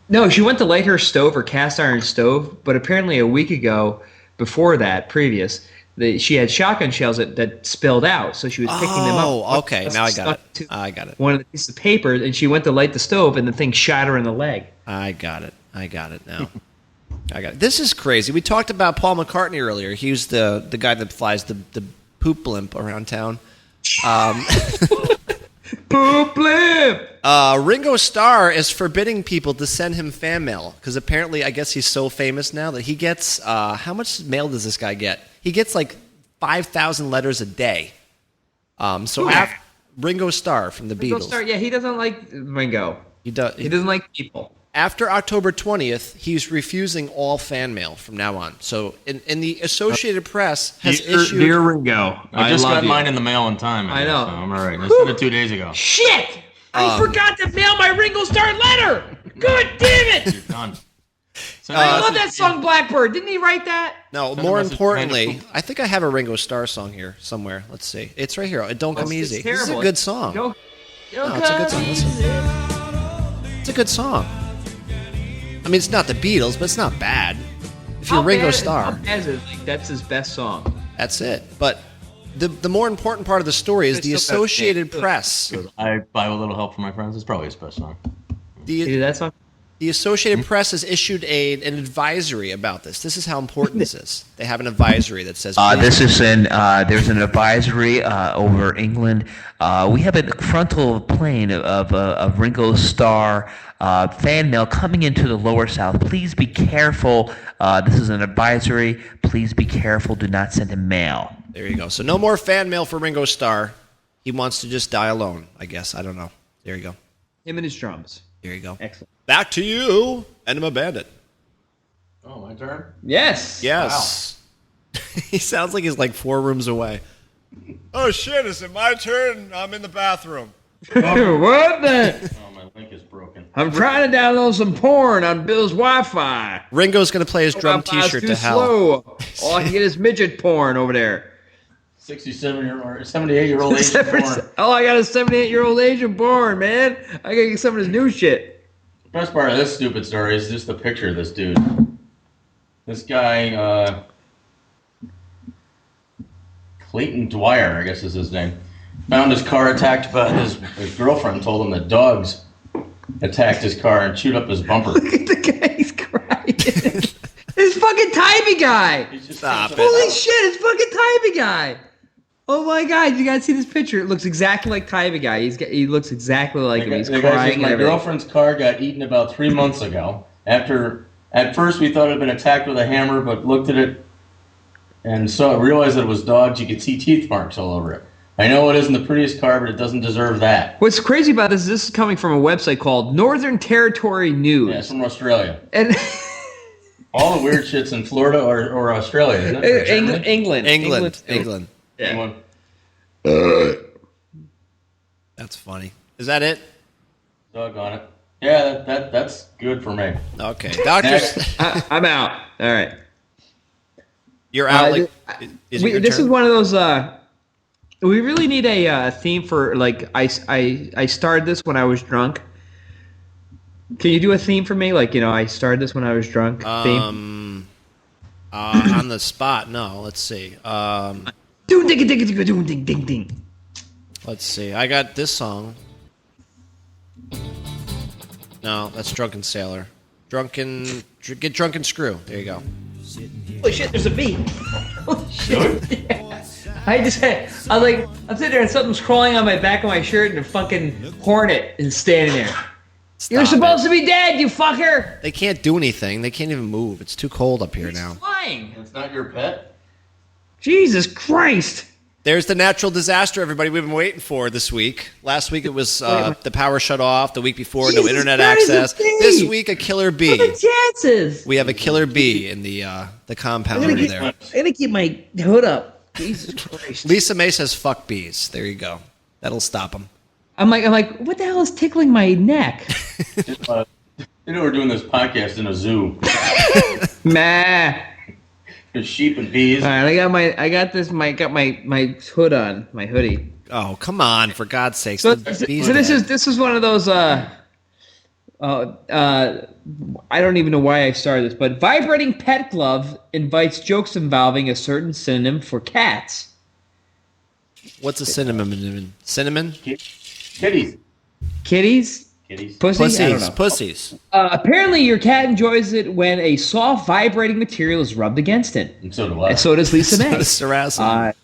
No, she went to light her stove, her cast iron stove, but apparently a week ago, before that, she had shotgun shells that spilled out, so she was picking them up. Oh, okay. Now I got it. I got it. One of the pieces of paper, and she went to light the stove, and the thing shot her in the leg. I got it now. I got it. This is crazy. We talked about Paul McCartney earlier. He was the guy that flies the poop blimp around town. Poop blimp! Ringo Starr is forbidding people to send him fan mail because apparently, I guess he's so famous now that he gets. How much mail does this guy get? He gets like 5,000 letters a day. Ringo Starr from the Ringo Beatles. Starr, yeah, he doesn't like Ringo. He doesn't like people. After October 20th, he's refusing all fan mail from now on. So, in the Associated Press has issued. Dear Ringo, I just got mine in the mail in time. I know. So I'm all right. I sent it 2 days ago. Shit! I forgot to mail my Ringo Starr letter! God damn it! You're done. I love that song, Blackbird. Didn't he write that? No, more importantly, I think I have a Ringo Starr song here somewhere. Let's see. It's right here. It Don't Come Easy. This is a good song. Don't It's a good song. It's a good song. I mean, it's not the Beatles, but it's not bad. If you're Ringo Starr, that's his best song. that's it. But the more important part of the story is the Associated Press. I buy a little help from my friends. It's probably his best song. You do that song? The Associated Press has issued an advisory about this. This is how important this is. They have an advisory that says there's an advisory over England. We have a frontal plane of Ringo Starr fan mail coming into the lower south. Please be careful. This is an advisory. Please be careful. Do not send him mail. There you go. So no more fan mail for Ringo Starr. He wants to just die alone, I guess. I don't know. There you go. Him and his drums. There you go. Excellent. Back to you, Enema Bandit. Oh, my turn? Yes. Yes. Wow. He sounds like he's like 4 rooms away. Oh, shit. Is it my turn? I'm in the bathroom. What the? Oh, my link is broken. I'm trying to download some porn on Bill's Wi-Fi. Ringo's going to play his drum T-shirt to hell. Slow. All I can get is midget porn over there. 78-year-old Asian porn. All I got is 78-year-old Asian porn, man. I gotta get some of this new shit. The best part of this stupid story is just the picture of this dude. This guy, Clayton Dwyer, I guess is his name, found his car attacked by his girlfriend told him that dogs attacked his car and chewed up his bumper. Look at the guy, he's crying. His fucking fucking Tybee guy. Stop it. Holy shit, it's fucking Tybee guy. Oh my god, you gotta see this picture. It looks exactly like Tybee guy. He looks exactly like him. He's crying. My girlfriend's car got eaten about 3 months ago. At first we thought it had been attacked with a hammer, but looked at it and realized that it was dogs. You could see teeth marks all over it. I know it isn't the prettiest car, but it doesn't deserve that. What's crazy about this is coming from a website called Northern Territory News. Yeah, it's from Australia. And all the weird shit's in Florida or Australia, isn't it? England. Yeah. That's funny. Is that it? Doggone it. Yeah, that's good for me. Okay, doctors. I'm out. All right. You're out. This is one of those. We really need a theme for like I started this when I was drunk. Can you do a theme for me? Like, I started this when I was drunk. Theme. On the spot. No. Let's see. Let's see. I got this song. No, that's Drunken Sailor. Get Drunk and Screw. There you go. Holy shit! There's a bee. Holy shit! Yeah. I'm sitting there and something's crawling on my back of my shirt and a fucking hornet is standing there. You're supposed to be dead, you fucker! They can't do anything. They can't even move. It's too cold up here now. It's flying. It's not your pet? Jesus Christ! There's the natural disaster, everybody, we've been waiting for this week. Last week it was the power shut off. The week before, no internet access. This week, a killer bee. What are the chances? We have a killer bee in the compound over there. I'm gonna keep my hood up. Jesus Christ. Lisa May says, fuck bees. There you go. That'll stop them. I'm like, what the hell is tickling my neck? We're doing this podcast in a zoo. Meh. There's sheep and bees. All right, I got my hood on, my hoodie. Oh, come on, for God's sake. So this is one of those I don't even know why I started this, but vibrating pet glove invites jokes involving a certain synonym for cats. What's a synonym? Cinnamon? Kitties. Kitties? Pussies? Pussies. Apparently, your cat enjoys it when a soft, vibrating material is rubbed against it. And so do I. And so does Lisa May.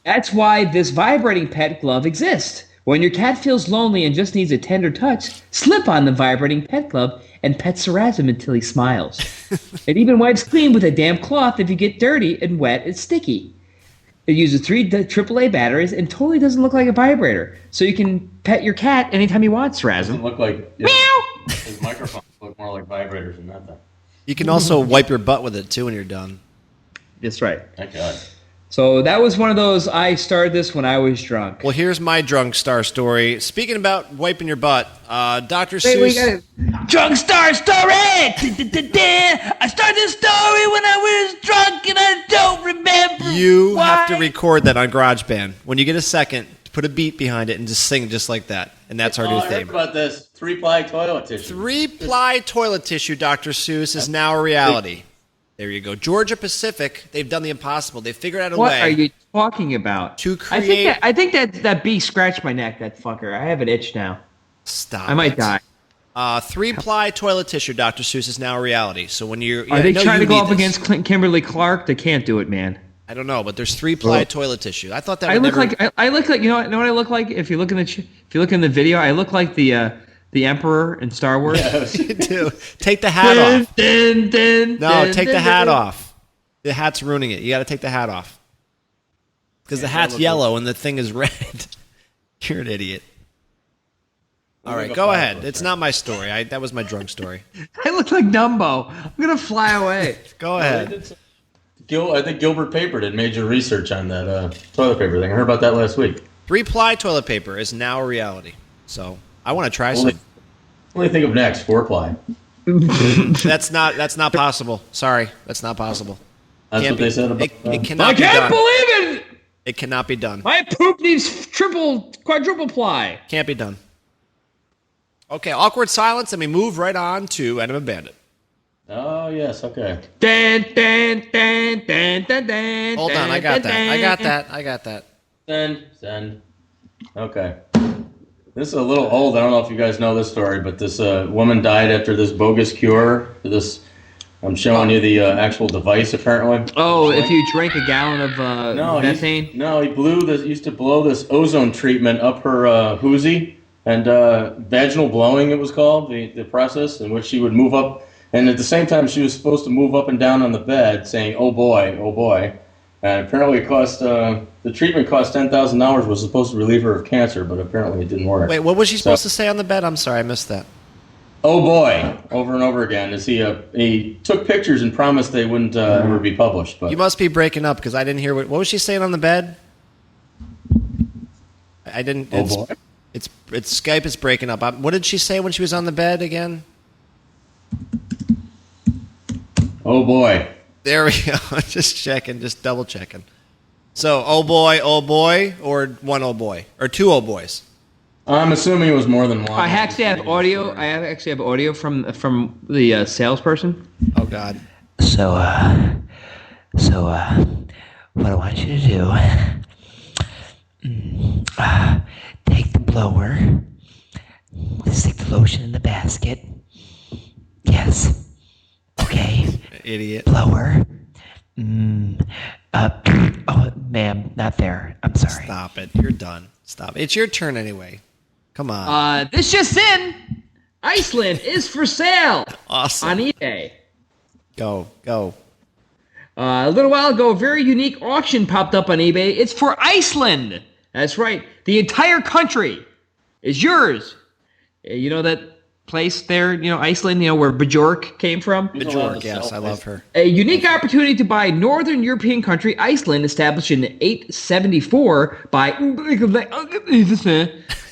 That's why this vibrating pet glove exists. When your cat feels lonely and just needs a tender touch, slip on the vibrating pet glove and pet Saraz him until he smiles. It even wipes clean with a damp cloth if you get dirty and wet, it's sticky. It uses 3 AAA batteries and totally doesn't look like a vibrator. So you can pet your cat anytime you want, Saraz. Doesn't look like... Meow! His microphones look more like vibrators than that, though. You can also wipe your butt with it, too, when you're done. That's right. Thank God. So that was one of those, I started this when I was drunk. Well, here's my drunk star story. Speaking about wiping your butt, Dr. Seuss... Drunk star story! I started this story when I was drunk and I don't remember You why. have to record that on GarageBand. When you get a second, put a beat behind it and just sing just like that. And that's our new I heard theme. about this 3-ply toilet tissue. 3-ply toilet tissue, Dr. Seuss, is now a reality. There you go. Georgia Pacific, they've done the impossible. They've figured out a way. What are you talking about? To create... I think that bee scratched my neck, that fucker. I have an itch now. Stop I might die. 3-ply toilet tissue, Dr. Seuss, is now a reality. So when you're... Are they trying to go up against Kimberly Clark? They can't do it, man. I don't know, but there's 3-ply toilet tissue. I thought that I look like you know what I look like if you look in the video. I look like the Emperor in Star Wars. Yes, you do. Take the hat off. No, take the hat off. The hat's ruining it. You got to take the hat off because the hat's yellow and the thing is red. You're an idiot. All right, go ahead. It's not my story. That was my drunk story. I look like Dumbo. I'm gonna fly away. Go ahead. I think Gilbert Paper did major research on that toilet paper thing. I heard about that last week. 3-ply toilet paper is now a reality. So I want to try some. What do you think of next? 4-ply. That's not possible. Sorry, that's not possible. That's what they said about it. Cannot be done. I can't believe it. It cannot be done. My poop needs quadruple ply. Can't be done. Okay, awkward silence, and we move right on to Enema Bandit. Oh, yes, okay. Hold on, I got that. Send. Okay. This is a little old. I don't know if you guys know this story, but this woman died after this bogus cure for this I'm showing you the actual device, apparently. Oh, if you drank a gallon of methane? He used to blow this ozone treatment up her hoozy, and vaginal blowing, it was called, the process in which she would move up. And at the same time, she was supposed to move up and down on the bed, saying, "Oh boy, oh boy." And apparently it cost, the treatment cost $10,000, was supposed to relieve her of cancer, but apparently it didn't work. Wait, what was she supposed to say on the bed? I'm sorry, I missed that. Oh boy, over and over again. As he took pictures and promised they wouldn't ever be published. But You must be breaking up because I didn't hear what was she saying on the bed? I didn't. Oh boy. It's Skype is breaking up. What did she say when she was on the bed again? Oh boy. There we go. Just checking, just double checking. So, oh boy, or one oh boy, or two oh boys. I'm assuming it was more than one. I actually have audio. I actually have audio from the salesperson. Oh God. So, what I want you to do, take the blower, stick the lotion in the basket. Yes. Okay. Idiot. Blower. Oh, ma'am, not there. I'm sorry. Stop it. You're done. Stop. It's your turn anyway. Come on. This just in. Iceland is for sale. Awesome. On eBay. Go. A little while ago, a very unique auction popped up on eBay. It's for Iceland. That's right. The entire country is yours. You know that place there, Iceland, where Bjork came from? Bjork, yes, I love her. A unique opportunity to buy Northern European country Iceland, established in 874 by...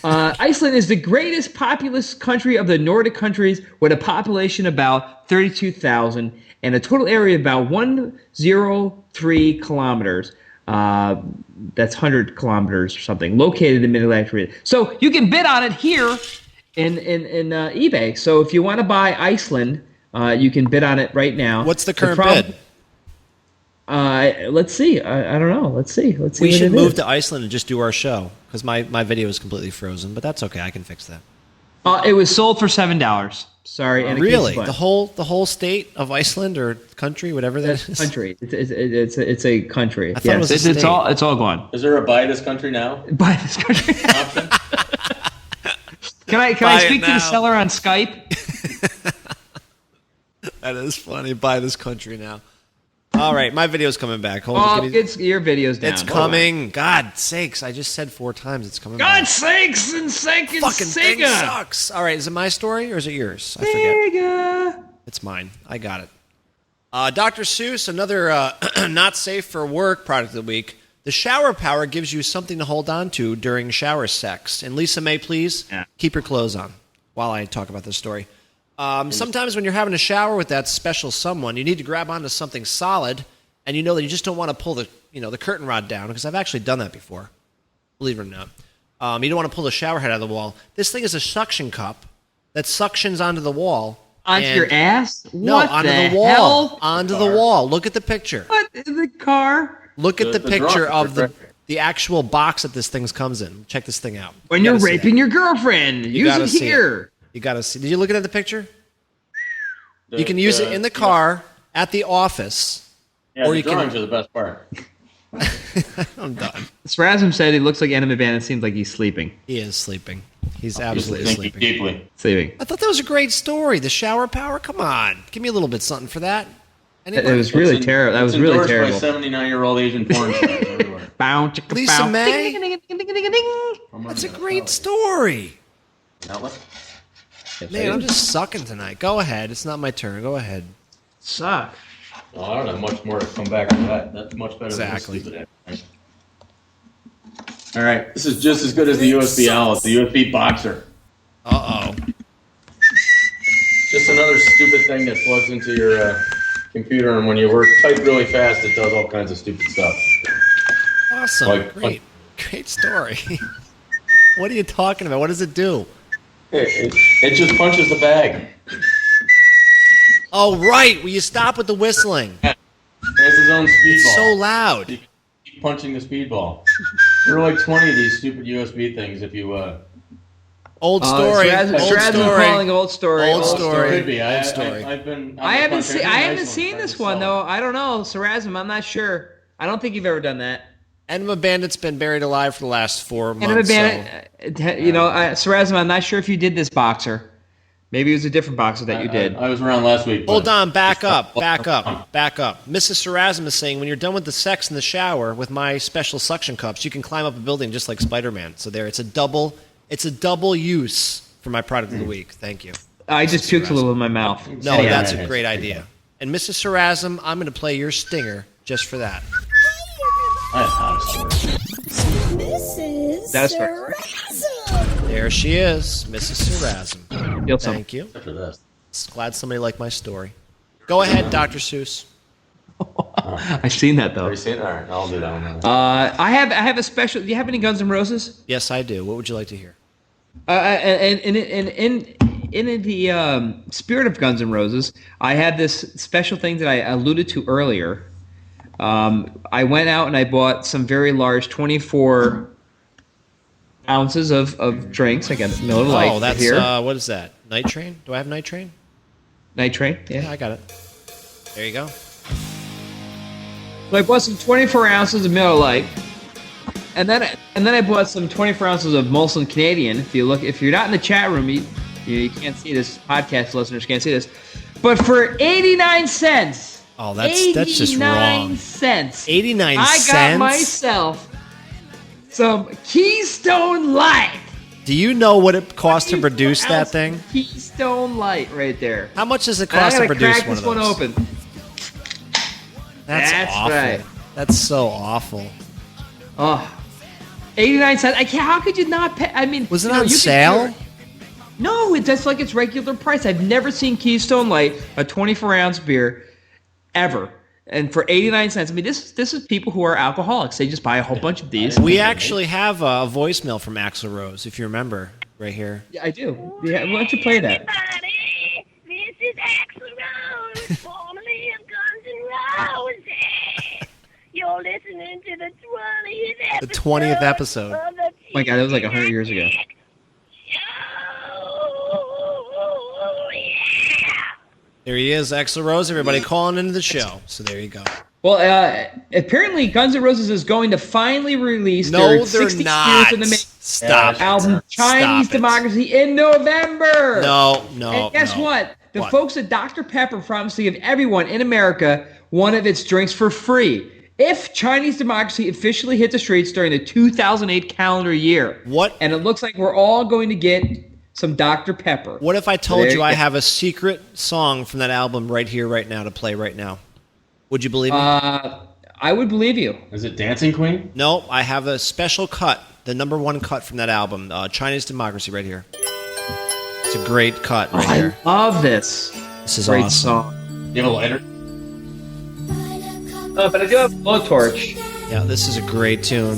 Iceland is the greatest populous country of the Nordic countries, with a population about 32,000 and a total area of about 103 kilometers. That's 100 kilometers or something, located in Mid-Atlantic region. So you can bid on it here in eBay. So if you want to buy Iceland, you can bid on it right now. What's the current bid? Let's see. I don't know. Let's see. We should move to Iceland and just do our show, because my video is completely frozen, but that's okay. I can fix that. It was sold for $7. Sorry. And really? The whole state of Iceland or country, whatever that is? Country. It's a country. I thought it was a state. It's all gone. Is there a buy this country now? Buy this country. Can I speak to the seller on Skype? That is funny. Buy this country now. All right, my video's coming back. Hold on. Your video's down. It's coming. God sakes! I just said 4 times. It's coming. God back. sakes and sakes. Fucking thing Sega sucks. All right, is it my story or is it yours? I forget. Sega. It's mine. I got it. Dr. Seuss, another not safe for work product of the week. The shower power gives you something to hold on to during shower sex. And Lisa May, please keep your clothes on while I talk about this story. Sometimes when you're having a shower with that special someone, you need to grab onto something solid, and you know that you just don't want to pull the curtain rod down, because I've actually done that before, believe it or not. You don't want to pull the shower head out of the wall. This thing is a suction cup that suctions onto the wall. Onto your ass? No, onto the wall. Hell? Onto the wall. Look at the picture. What in the car? Look at the picture of the actual box that this thing comes in. Check this thing out. When you're raping your girlfriend, use it here. You got to see. Did you look at the picture? You can use it in the car, at the office. Yeah, the drawings are the best part. I'm done. Srazum said he looks like Enema Band. It seems like he's sleeping. He is sleeping. He's absolutely sleeping. Deeply. Sleeping. I thought that was a great story. The shower power. Come on, give me a little bit something for that. Anybody? It was really terrible. That was really terrible. By 79-year-old Asian porn stars everywhere. Lisa May. That's a great story. Man, I'm just sucking tonight. Go ahead. It's not my turn. Go ahead. Suck. Well, I don't have much more to come back from that. That's much better than stupid. All right, this is just as good as the USB Owl. It's the USB Boxer. Uh-oh. Just another stupid thing that plugs into your computer, and when you type really fast, it does all kinds of stupid stuff. Awesome. Great story. What are you talking about? What does it do? It just punches the bag. Oh, right. Will you stop with the whistling? It has its own speedball. It's so loud. You keep punching the speedball. There are like 20 of these stupid USB things if you Old story. Shiraz calling old story. Old story. Could be. Old story. I haven't seen this one though. I don't know. Sarasm, I'm not sure. I don't think you've ever done that. Enema Bandit's been buried alive for the last 4 months. Enema Bandit, Sarasm, I'm not sure if you did this boxer. Maybe it was a different boxer that you did. I was around last week. Hold on, back up. Mrs. Sarasm is saying, when you're done with the sex in the shower with my special suction cups, you can climb up a building just like Spider-Man. So there, it's a double use for my product of the week. Thank you. I just puked a little in my mouth. No, that's a great idea. And Mrs. Sarasm, I'm going to play your stinger just for that. Mrs. That's Sarasm. There she is, Mrs. Sarasm. Thank you. After this. Glad somebody liked my story. Go ahead, Dr. Seuss. I've seen that though. Have you seen it? All right, I'll do that one. I have a special. Do you have any Guns N' Roses? Yes, I do. What would you like to hear? And in the spirit of Guns N' Roses, I had this special thing that I alluded to earlier. I went out and I bought some very large 24 ounces of drinks. I got Miller Lite. Oh, that's here. What is that? Night Train? Do I have Night Train? Night Train. Yeah, I got it. There you go. So I bought some 24 ounces of Miller Lite, and then I bought some 24 ounces of Molson Canadian. If you're not in the chat room, you can't see this. Podcast listeners can't see this, but for 89 cents. Oh, that's just wrong. 89 cents. 89 cents. I got myself some Keystone Light. Do you know what it costs to produce that thing? Keystone Light, right there. How much does it cost to produce one of those? I gotta crack this one open. That's awful. Right. That's so awful. Oh, 89 cents. I can't. How could you not pay? I mean, was it on sale? No, it's just like its regular price. I've never seen Keystone Light, a 24-ounce beer, ever. And for 89 cents, I mean, this is people who are alcoholics. They just buy a whole bunch of these. We actually have a voicemail from Axl Rose, if you remember, right here. Yeah, I do. Yeah, why don't you play that? Everybody, this is Axl Rose, formerly of Guns N' Roses. You're listening to the 20th episode. The 20th episode. Oh my God, that was like 100 years ago. There he is, Axl Rose. Everybody calling into the show. So there you go. Well, apparently Guns N' Roses is going to finally release their 60 years in the making album Chinese Democracy in November. No. And guess what? The folks at Dr. Pepper promised to give everyone in America one of its drinks for free if Chinese Democracy officially hit the streets during the 2008 calendar year. What? And it looks like we're all going to get some Dr. Pepper. What if I told you I have a secret song from that album right here, right now, to play right now? Would you believe me? I would believe you. Is it Dancing Queen? No, I have a special cut, the #1 cut from that album, Chinese Democracy, right here. It's a great cut right here. I love this. This is great awesome. song. You have a lighter? But I do have a blowtorch. Yeah, this is a great tune.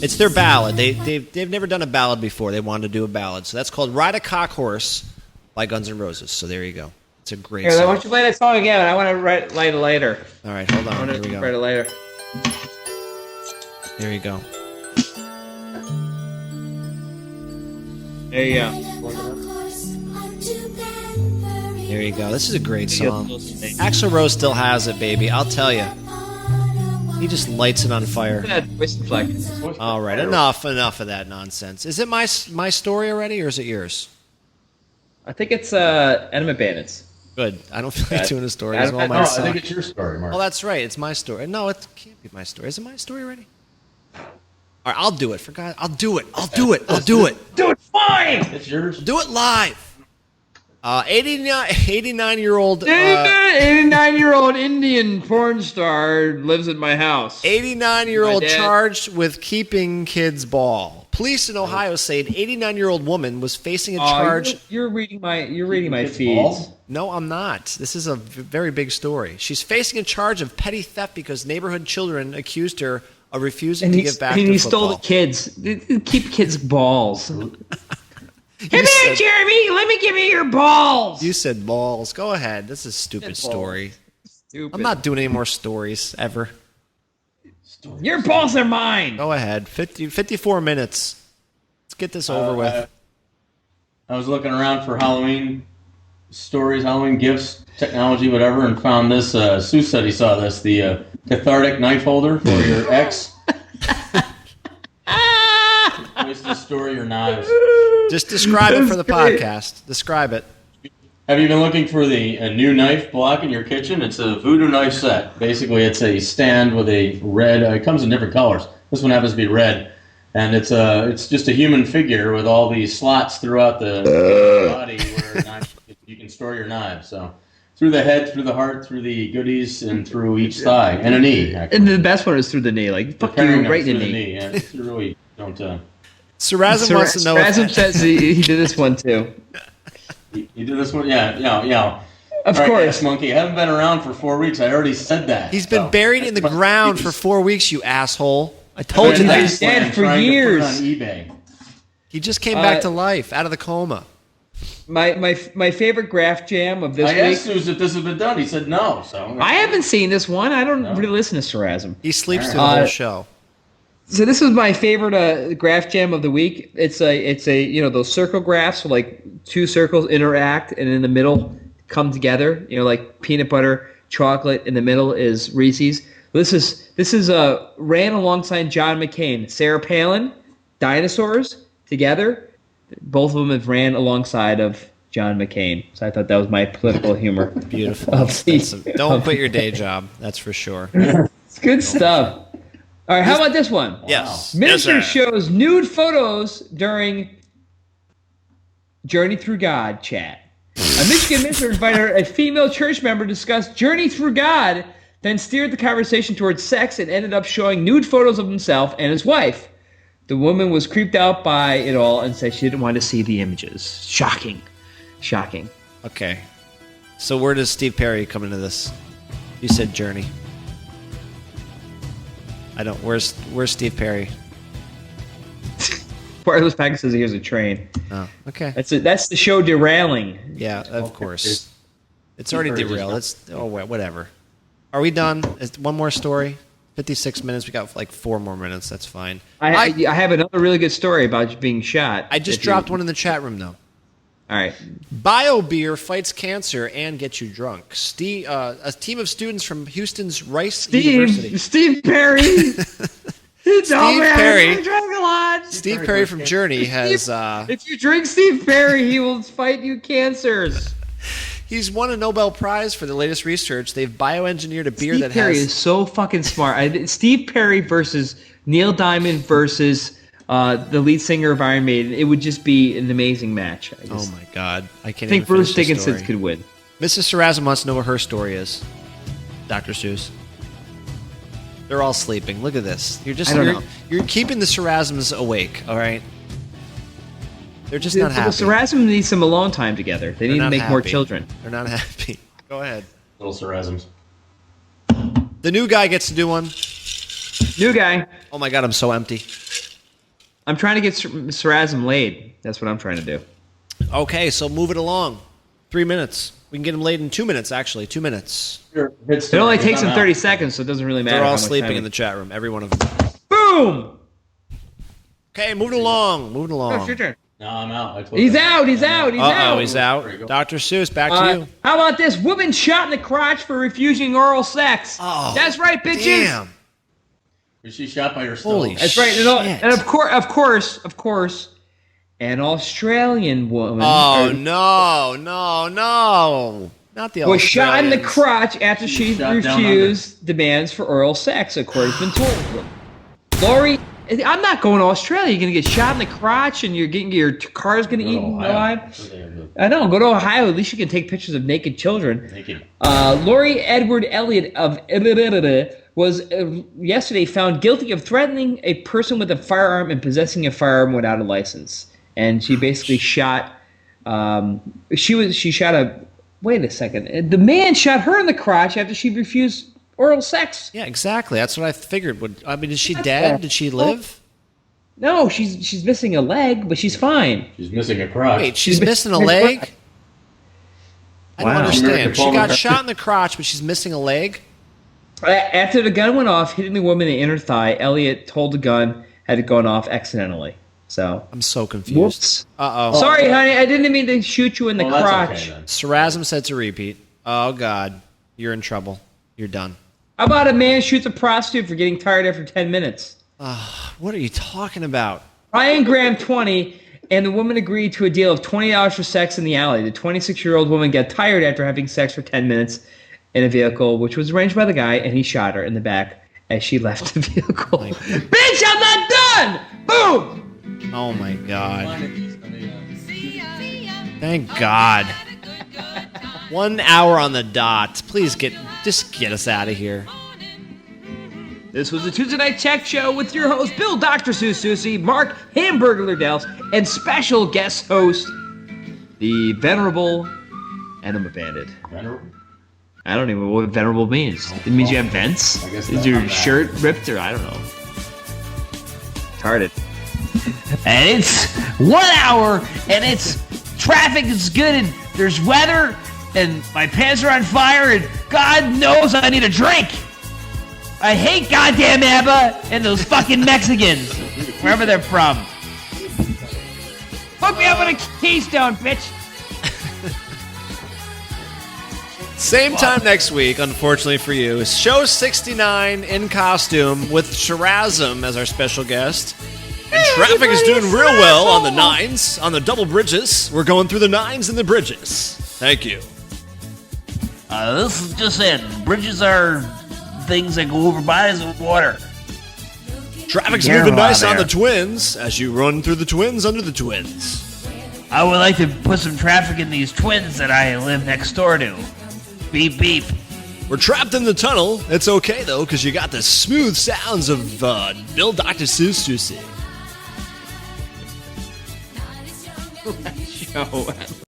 It's their ballad. They've never done a ballad before. They wanted to do a ballad. So that's called Ride a Cock Horse by Guns N' Roses. So there you go. It's a great song. Why don't you play that song again? I want to light it later. All right, hold on. Here we go. Write it later. There you go. There you go. There you go. This is a great song. Axl Rose still has it, baby. I'll tell you. He just lights it on fire. All right, enough of that nonsense. Is it my story already, or is it yours? I think it's Enema Bandits. Good. I don't feel like doing a story. I think it's your story, Mark. Oh, that's right. It's my story. No, it can't be my story. Is it my story already? All right, I'll do it. For God, I'll do it. Do it fine. It's yours. Do it live. 89-year-old 89-year-old Indian porn star lives at my house. 89-year-old charged with keeping kids' ball. Police in Ohio say an 89-year-old woman was facing a charge. You're reading my feeds. Balls? No, I'm not. This is a very big story. She's facing a charge of petty theft because neighborhood children accused her of refusing to give back their football. And he stole the kids. Keep kids' balls. Come here, Jeremy. Let me give you your balls. You said balls. Go ahead. This is a stupid story. Stupid. I'm not doing any more stories ever. Your balls are mine. Go ahead. 54 minutes. Let's get this over with. I was looking around for Halloween stories, Halloween gifts, technology, whatever, and found this. Sue said he saw this, the cathartic knife holder for your ex. Ways to store your knives. Just describe it for the podcast. Describe it. Have you been looking for a new knife block in your kitchen? It's a voodoo knife set. Basically, it's a stand with a red. It comes in different colors. This one happens to be red, and it's just a human figure with all these slots throughout the body where you can store your knives. So through the head, through the heart, through the goodies, and through each thigh and a knee. Actually. And the best one is through the knee. Like fuck you, right in the knee. Yeah, it's really don't. Sarrazin wants to know. Sarrazin says he did this one too. You did this one? Yeah. Of All right, course. yes, Monkey. I haven't been around for 4 weeks. I already said that. He's been buried in the ground for 4 weeks, you asshole. I told you He's that. been dead for years. On eBay. He just came back to life, out of the coma. My favorite graph jam of this I asked week. Suze if this has been done. He said no. So I haven't seen this one. I don't really listen to Sarrazin. He sleeps through the whole show. So this is my favorite graph jam of the week. It's a those circle graphs where like two circles interact and in the middle come together. Like peanut butter, chocolate. In the middle is Reese's. This is ran alongside John McCain, Sarah Palin, dinosaurs together. Both of them have ran alongside of John McCain. So I thought that was my political humor. Beautiful. Of Don't quit your day job. That's for sure. It's good stuff. All right, how about this one? Yes. Minister shows nude photos during Journey Through God chat. A Michigan minister invited a female church member to discuss Journey Through God, then steered the conversation towards sex and ended up showing nude photos of himself and his wife. The woman was creeped out by it all and said she didn't want to see the images. Shocking. Okay. So where does Steve Perry come into this? You said Journey. I don't. Where's Steve Perry? Wireless packet says here's a train. Oh, okay. That's the show derailing. Yeah, of course. It's already derailed. Whatever. Are we done? Is one more story? 56 minutes. We got like 4 more minutes. That's fine. I have another really good story about you being shot. I just dropped one in the chat room though. All right. BioBeer fights cancer and gets you drunk. A team of students from Houston's Rice University. Steve Perry. Steve Perry. Drank a lot. Steve Perry from Journey has. If you drink Steve Perry, he will fight you cancers. He's won a Nobel Prize for the latest research. They've bioengineered a beer Steve Perry is so fucking smart. Steve Perry versus Neil Diamond versus the lead singer of Iron Maiden. It would just be an amazing match. Oh my god, I can't. I think even Bruce finish the Dickinson story. could win. Mrs. Sarrazin wants to know what her story is. Dr. Seuss. They're all sleeping. Look at this. You're keeping the Sarrazins awake. All right. They're just not happy. The Sarrazin needs some alone time together. They need to make more children. They're not happy. Go ahead. Little Sarrazins. The new guy gets to do one. New guy. Oh my god, I'm so empty. I'm trying to get Sarrazin laid. That's what I'm trying to do. Okay, so move it along. 3 minutes. We can get him laid in 2 minutes, actually. 2 minutes. It only takes them 30 seconds, so it doesn't really matter. They're all sleeping in the chat room. Every one of them. Boom! Okay, move it along. Move it along. Oh, it's your turn. No, I'm out. He's out. He's out. He's out. Dr. Seuss, back to you. How about this? Woman shot in the crotch for refusing oral sex. Oh, that's right, bitches. Damn. Was she shot by her Holy stove? That's right. shit. And of course, an Australian woman. Oh, no. Not the was shot in the Australians. crotch after she Shot down refused demands for oral sex, according to been told. Lori, I'm not going to Australia. You're going to get shot in the crotch and your car's going to eat alive. I know. Go to Ohio. At least you can take pictures of naked children. Lori Edward Elliott of was yesterday found guilty of threatening a person with a firearm and possessing a firearm without a license. And she basically shot. She shot a. Wait a second. The man shot her in the crotch after she refused oral sex. Yeah, exactly. That's what I figured. Is she dead? Did she live? No, she's missing a leg, but she's fine. She's missing a crotch. Wait, she's missing a leg? I don't Wow. understand. She got shot in the crotch, but she's missing a leg? After the gun went off, hitting the woman in her thigh, Elliot told the gun had gone off accidentally. So I'm so confused. Whoops. Uh-oh. Sorry, honey. I didn't mean to shoot you in the crotch. That's okay, then. Sarasm said to repeat. Oh, God. You're in trouble. You're done. How about a man shoots a prostitute for getting tired after 10 minutes? What are you talking about? Ryan Graham, 20, and the woman agreed to a deal of $20 for sex in the alley. The 26-year-old woman got tired after having sex for 10 minutes in a vehicle, which was arranged by the guy, and he shot her in the back as she left the vehicle. Bitch, I'm not done! Boom! Oh, my God. Thank God. 1 hour on the dot. Please just get us out of here. This was the Tuesday Night Tech Show with your host, Bill Dr. Susi, Mark Hamburger Dells, and special guest host, the Venerable Enema Bandit. Venerable? I don't even know what venerable means. It means you have vents? I guess Is that's your not shirt ripped or I don't know. Retarded. And it's 1 hour, and it's traffic is good, and there's weather, and my pants are on fire, and God knows I need a drink. I hate goddamn ABBA and those fucking Mexicans, wherever they're from. Hook me up with a keystone, bitch. Same time next week, unfortunately for you, is show 69 in costume with Shirazim as our special guest. And traffic is doing real well on the 9s, on the double bridges. We're going through the 9s and the bridges. Thank you. This is just it. Bridges are things that go over bodies of water. Traffic's Careful moving nice out on the there. Twins as you run through the Twins under the Twins. I would like to put some traffic in these Twins that I live next door to. Beep, beep. We're trapped in the tunnel. It's okay, though, because you got the smooth sounds of Bill Dr. Susi. Show.